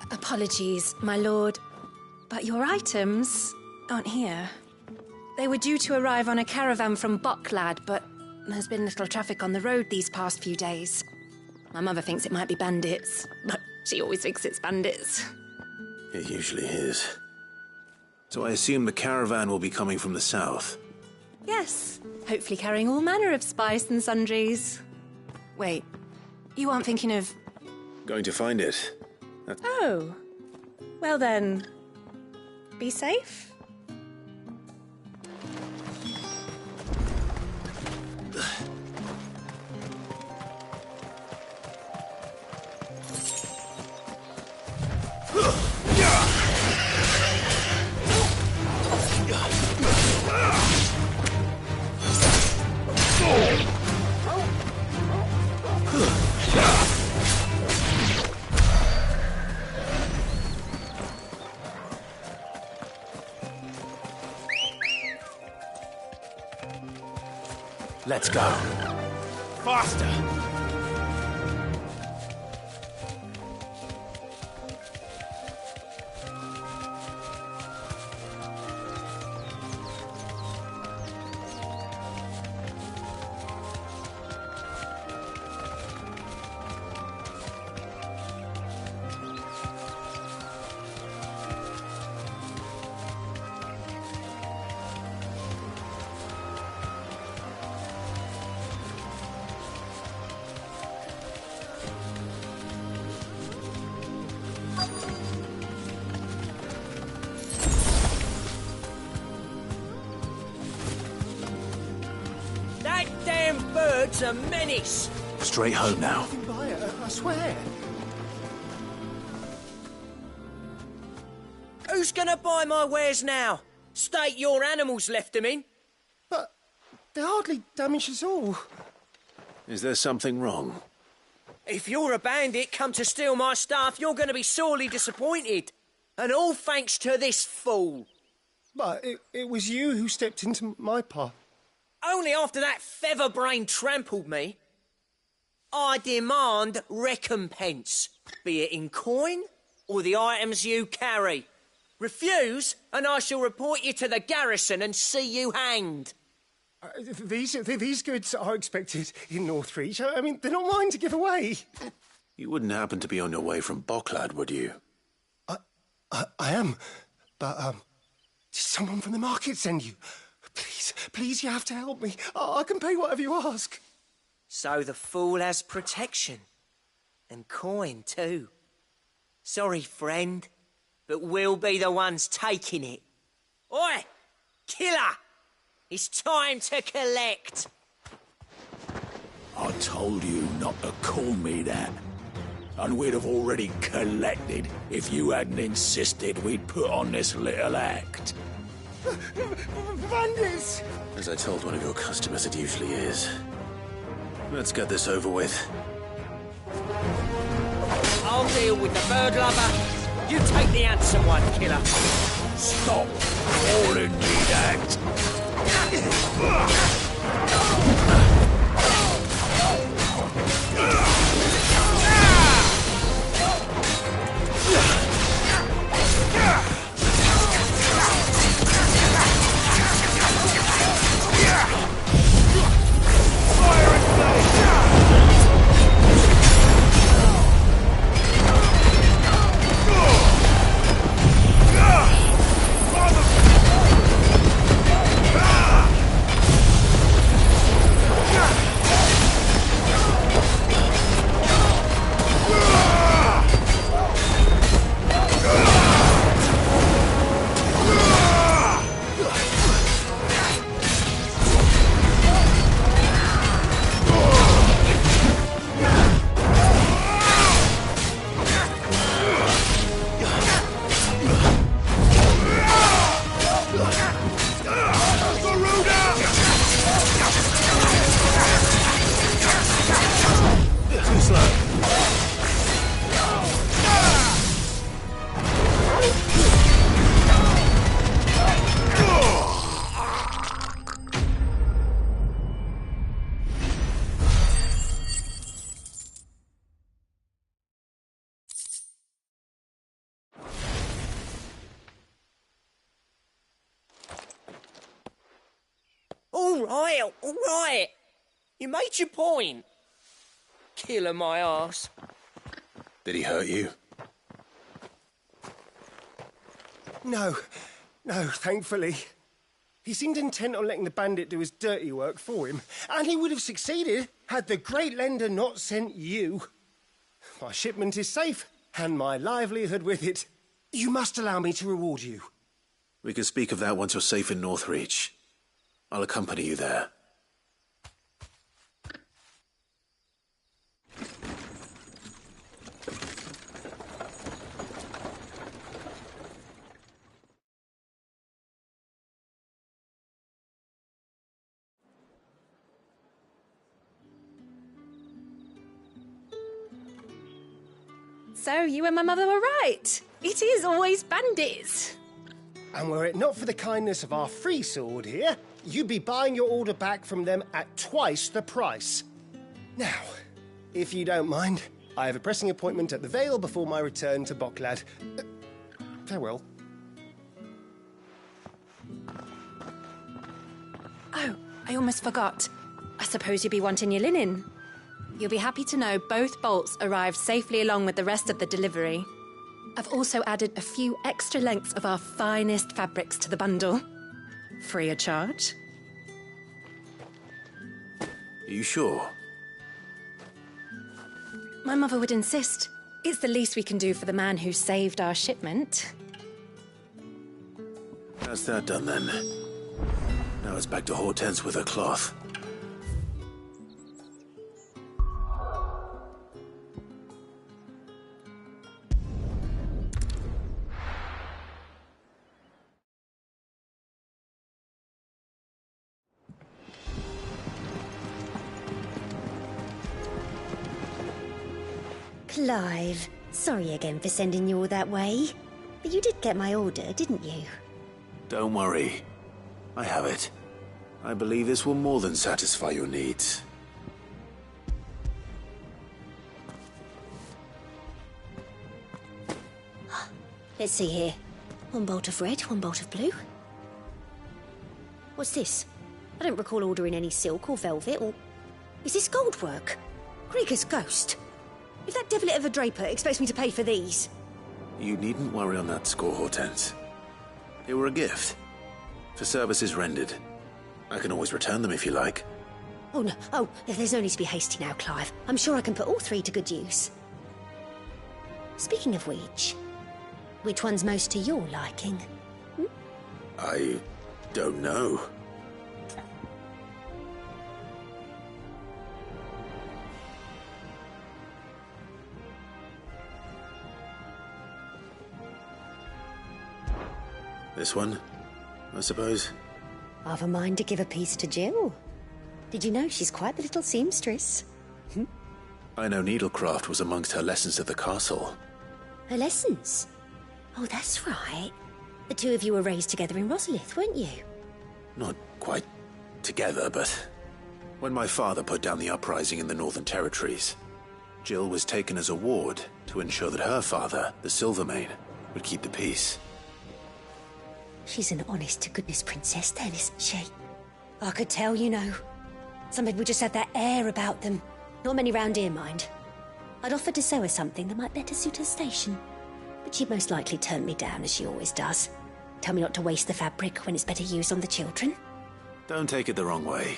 Apologies, my lord, but your items aren't here. They were due to arrive on a caravan from Bocklad, but there's been little traffic on the road these past few days. My mother thinks it might be bandits, but she always thinks it's bandits. It usually is. So I assume the caravan will be coming from the south? Yes, hopefully carrying all manner of spice and sundries. Wait, you aren't thinking of... Going to find it. Oh. Well then, be safe. Let's go. Faster! That damn bird's a menace! Straight home now. Buy it, I swear. Who's gonna buy my wares now? State your animals left them in. But they hardly damaged us all. Is there something wrong? If you're a bandit come to steal my stuff, you're gonna be sorely disappointed. And all thanks to this fool. But it was you who stepped into my path. Only after that featherbrain trampled me. I demand recompense, be it in coin or the items you carry. Refuse, and I shall report you to the garrison and see you hanged. These goods are expected in Northreach. I mean, they're not mine to give away. You wouldn't happen to be on your way from Bocklad, would you? I am, but did someone from the market send you? Please, you have to help me. I can pay whatever you ask. So the fool has protection. And coin, too. Sorry, friend, but we'll be the ones taking it. Oi! Killer! It's time to collect. I told you not to call me that. And we'd have already collected if you hadn't insisted we'd put on this little act. Bandits! As I told one of your customers, it usually is. Let's get this over with. I'll deal with the bird lover. You take the handsome one, killer. Stop calling me that. All right. You made your point. Killer my arse. Did he hurt you? No, thankfully. He seemed intent on letting the bandit do his dirty work for him, and he would have succeeded had the Great Lender not sent you. My shipment is safe, and my livelihood with it. You must allow me to reward you. We can speak of that once you're safe in Northreach. I'll accompany you there. So, you and my mother were right. It is always bandits. And were it not for the kindness of our free sword here, you'd be buying your order back from them at twice the price. Now, if you don't mind, I have a pressing appointment at the Vale before my return to Boklad. Farewell. Oh, I almost forgot. I suppose you'll be wanting your linen. You'll be happy to know both bolts arrived safely along with the rest of the delivery. I've also added a few extra lengths of our finest fabrics to the bundle. Free of charge. Are you sure? My mother would insist. It's the least we can do for the man who saved our shipment. That's that done then. Now it's back to Hortense with her cloth. Clive, sorry again for sending you all that way. But you did get my order, didn't you? Don't worry. I have it. I believe this will more than satisfy your needs. Let's see here. One bolt of red, one bolt of blue. What's this? I don't recall ordering any silk or velvet or... Is this gold work? Krieger's ghost. If that devilet of a draper expects me to pay for these... You needn't worry on that score, Hortense. They were a gift. For services rendered. I can always return them if you like. Oh, no. Oh, there's no need to be hasty now, Clive. I'm sure I can put all three to good use. Speaking of which one's most to your liking? I don't know. This one, I suppose. I've a mind to give a piece to Jill. Did you know she's quite the little seamstress? I know needlecraft was amongst her lessons at the castle. Her lessons? Oh, that's right. The two of you were raised together in Rosalith, weren't you? Not quite together, but when my father put down the uprising in the Northern Territories, Jill was taken as a ward to ensure that her father, the Silvermane, would keep the peace. She's an honest-to-goodness princess then, isn't she? I could tell, you know. Some people just have that air about them. Not many round here, mind. I'd offered to sew her something that might better suit her station. But she'd most likely turn me down, as she always does. Tell me not to waste the fabric when it's better used on the children. Don't take it the wrong way.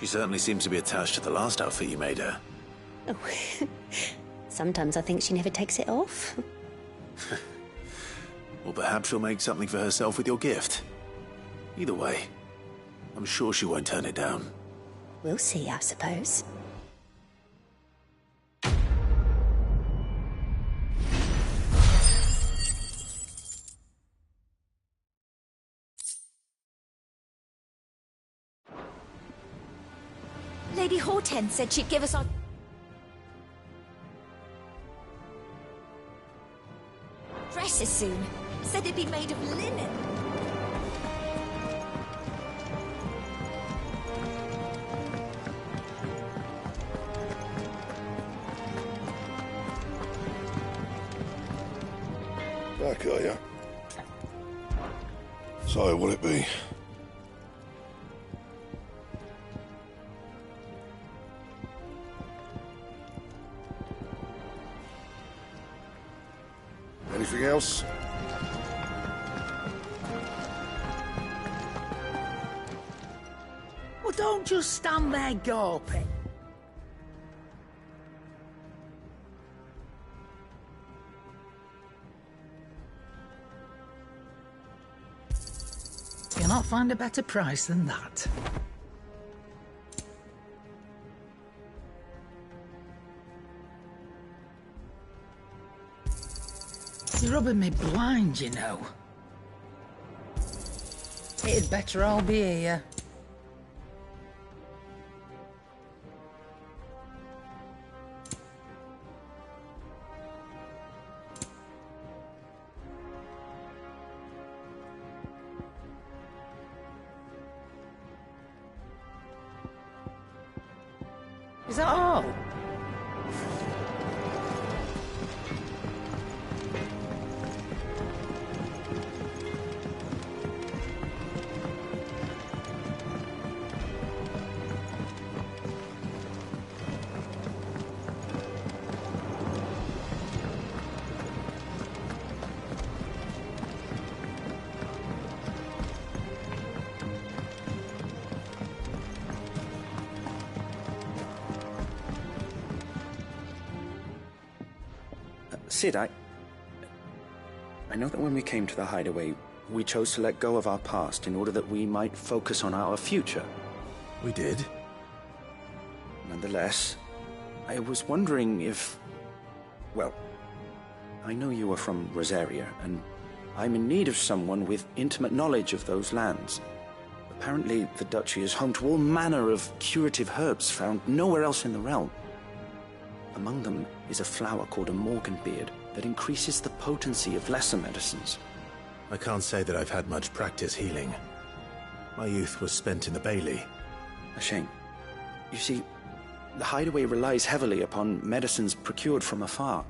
She certainly seems to be attached to the last outfit you made her. Oh, sometimes I think she never takes it off. Or perhaps she'll make something for herself with your gift. Either way, I'm sure she won't turn it down. We'll see, I suppose. Lady Hortense said she'd give us our... dresses soon. Said it'd be made of linen. Back, are you? So, will it be? Anything else? Well, don't just stand there gawping. You'll not find a better price than that. You're rubbing me blind, you know. It'd better all be here. Is that all? Sid, I know that when we came to the hideaway, we chose to let go of our past in order that we might focus on our future. We did. Nonetheless, I was wondering if... Well, I know you are from Rosaria, and I'm in need of someone with intimate knowledge of those lands. Apparently, the Duchy is home to all manner of curative herbs found nowhere else in the realm. Among them is a flower called a morganbeard that increases the potency of lesser medicines. I can't say that I've had much practice healing. My youth was spent in the Bailey. A shame. You see, the hideaway relies heavily upon medicines procured from afar.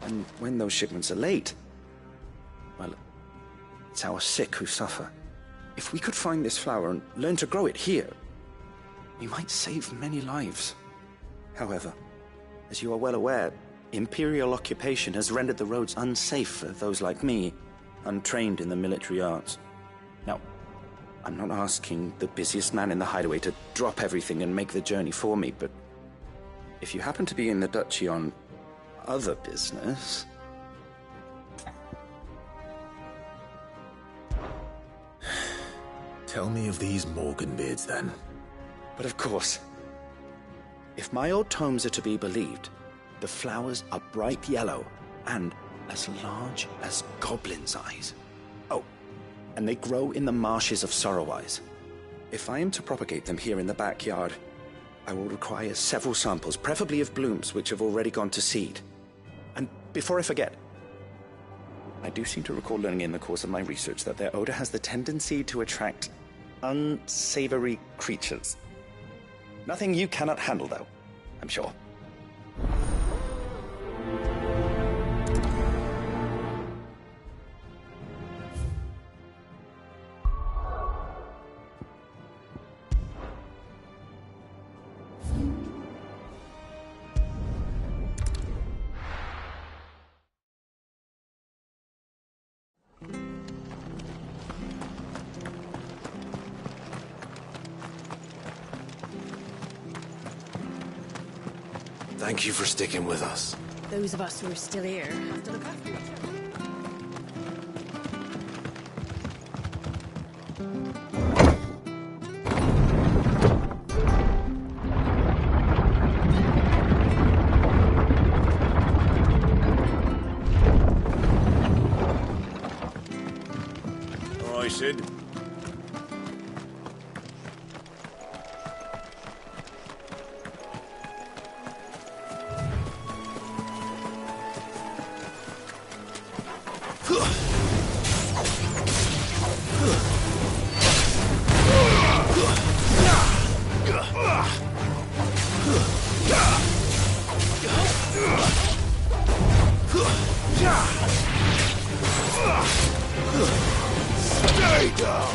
And when those shipments are late, well, it's our sick who suffer. If we could find this flower and learn to grow it here, we might save many lives. However, as you are well aware, Imperial occupation has rendered the roads unsafe for those like me, untrained in the military arts. Now, I'm not asking the busiest man in the hideaway to drop everything and make the journey for me, but if you happen to be in the Duchy on other business... Tell me of these morganbeards, then. But of course. If my old tomes are to be believed, the flowers are bright yellow and as large as goblins' eyes. Oh, and they grow in the marshes of Sorrowise. If I am to propagate them here in the backyard, I will require several samples, preferably of blooms which have already gone to seed. And before I forget, I do seem to recall learning in the course of my research that their odor has the tendency to attract unsavory creatures. Nothing you cannot handle, though, I'm sure. Thank you for sticking with us. Those of us who are still here have to look after each other. All right, Sid. Stay down!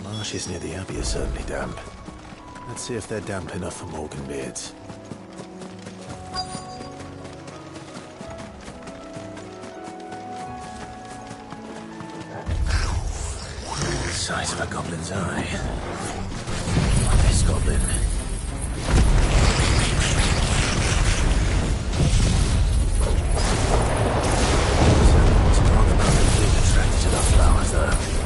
Marshes near the Abbey are certainly damp. Let's see if they're damp enough for morganbeards. Size of a goblin's eye. This goblin. What's wrong about them being attracted to the flowers, though?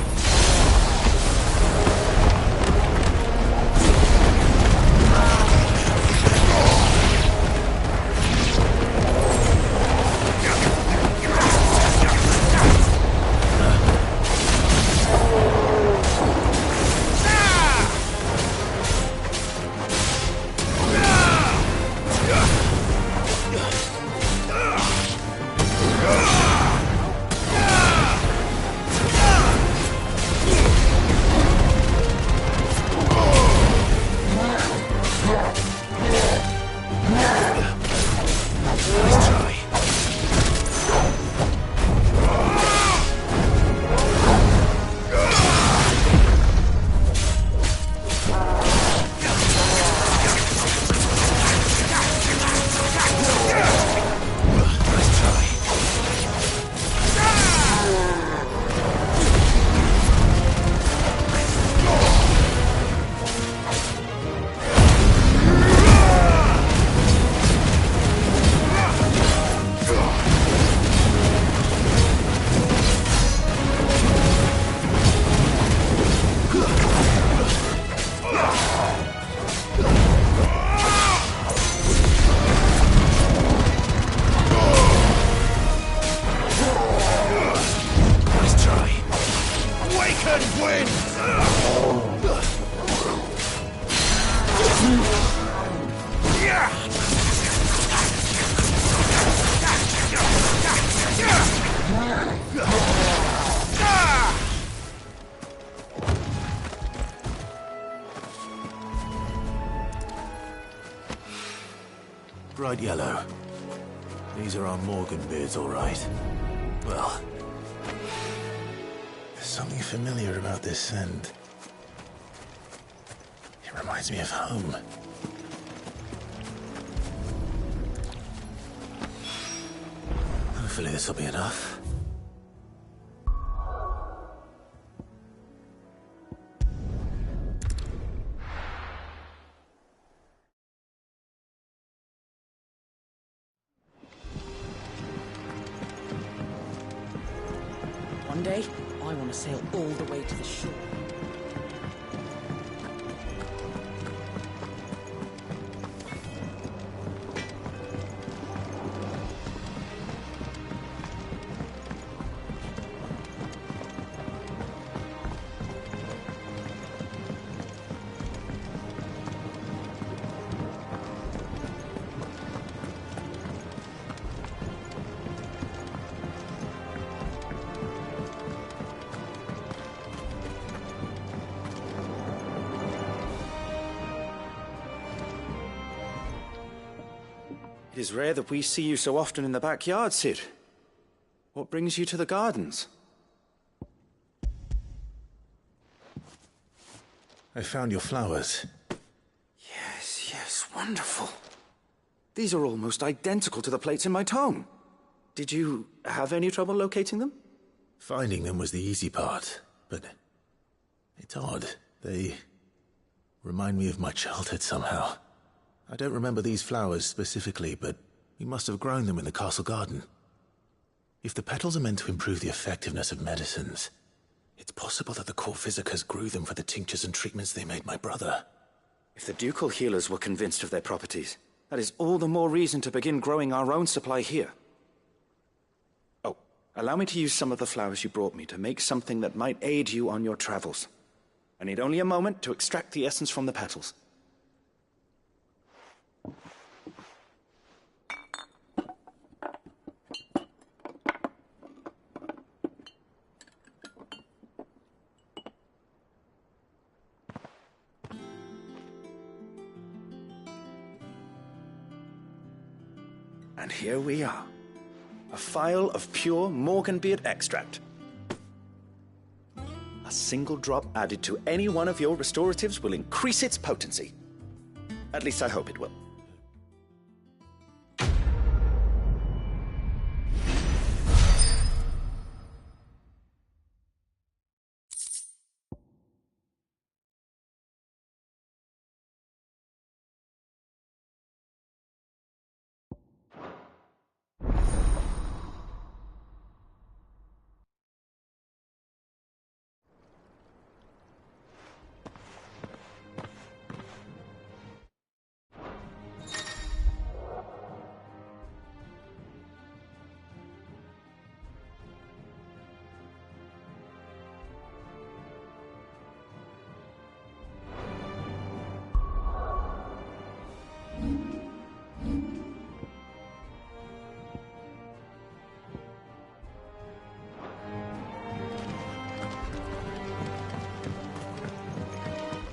and win! Bright yellow. These are our Morgan beards, all right. Well, there's something familiar about this scent. It reminds me of home. Hopefully this will be enough. One day, I want to sail all the way to the shore. It is rare that we see you so often in the backyard, Cid. What brings you to the gardens? I found your flowers. Yes, wonderful. These are almost identical to the plates in my tome. Did you have any trouble locating them? Finding them was the easy part, but it's odd. They remind me of my childhood somehow. I don't remember these flowers specifically, but we must have grown them in the castle garden. If the petals are meant to improve the effectiveness of medicines, it's possible that the court physicers grew them for the tinctures and treatments they made my brother. If the ducal healers were convinced of their properties, that is all the more reason to begin growing our own supply here. Oh, allow me to use some of the flowers you brought me to make something that might aid you on your travels. I need only a moment to extract the essence from the petals. And here we are. A phial of pure Morganbeard extract. A single drop added to any one of your restoratives will increase its potency. At least I hope it will.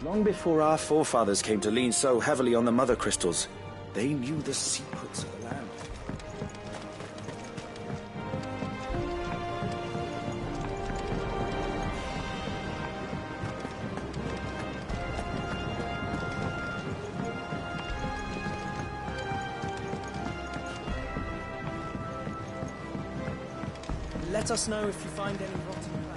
Long before our forefathers came to lean so heavily on the mother crystals, they knew the secrets of the land. Let us know if you find any rotten plants.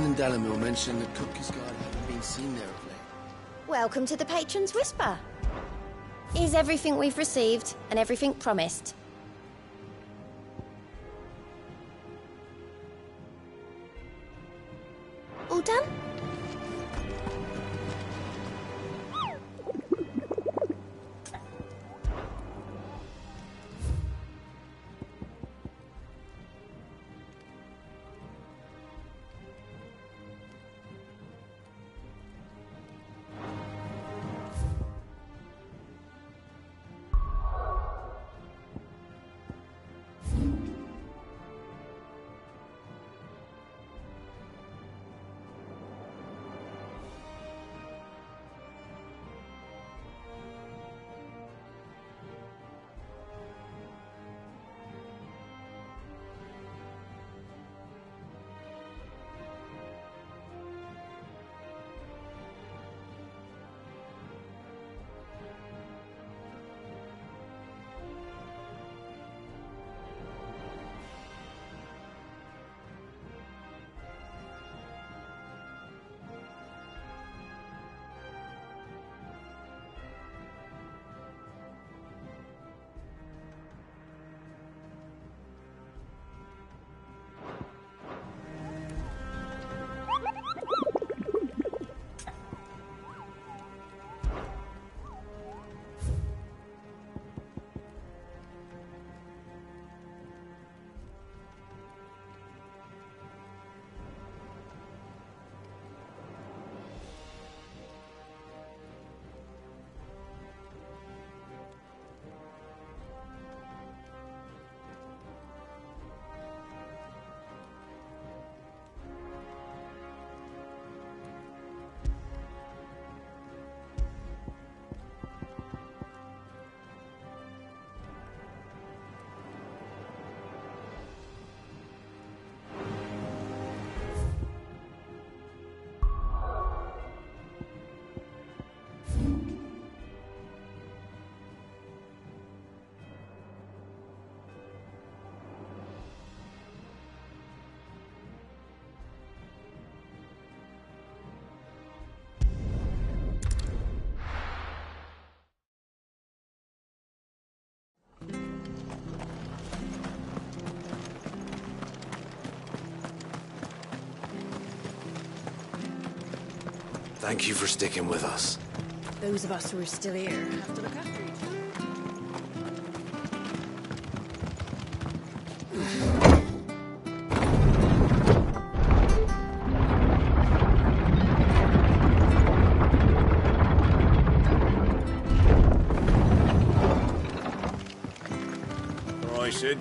and Delamere mentioned that Cookies Guard haven't been seen there of late. Welcome to the Patron's Whisper. Is everything we've received and everything promised? All done? Thank you for sticking with us. Those of us who are still here have to look after each other. Right, Sid.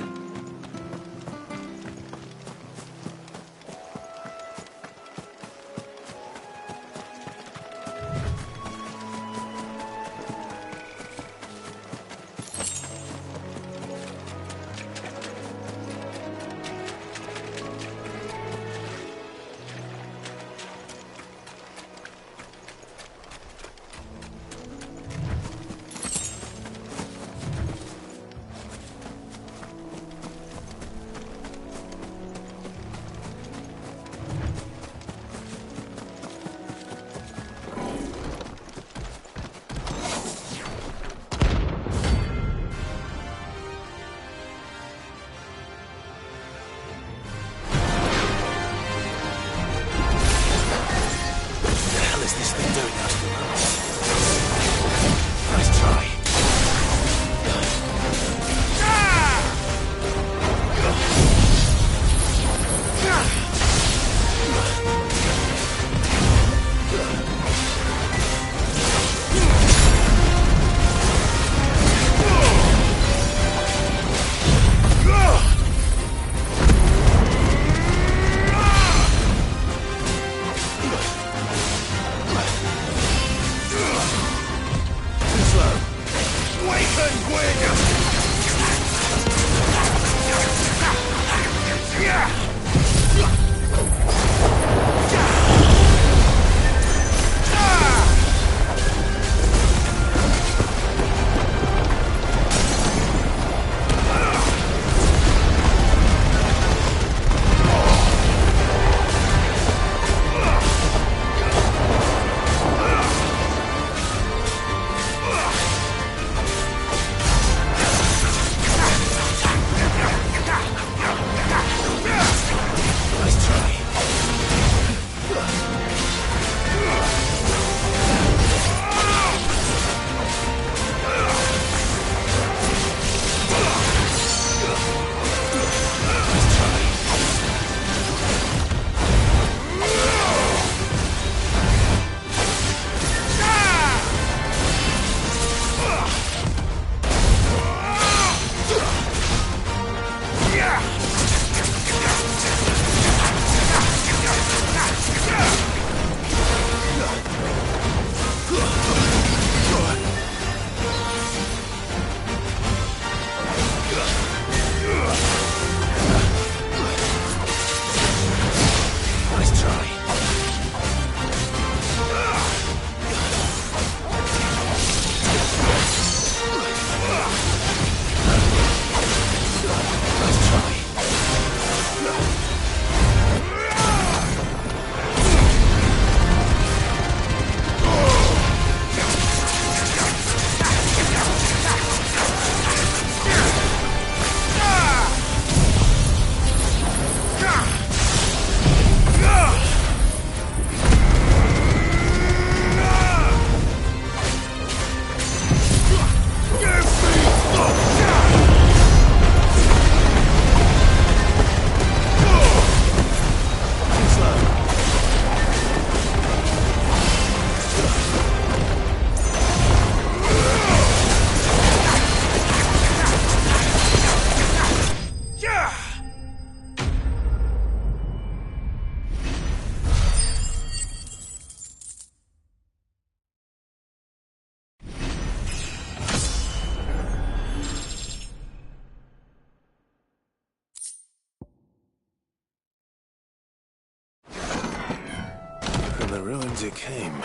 ruins it came,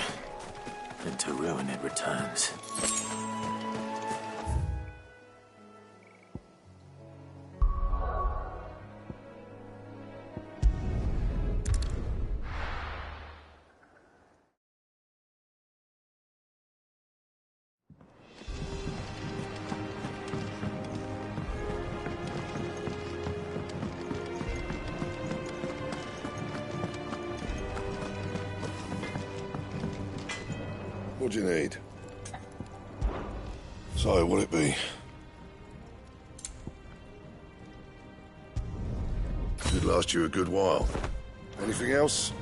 and to ruin it returns. What do you need? So, what'll it be? Should last you a good while. Anything else?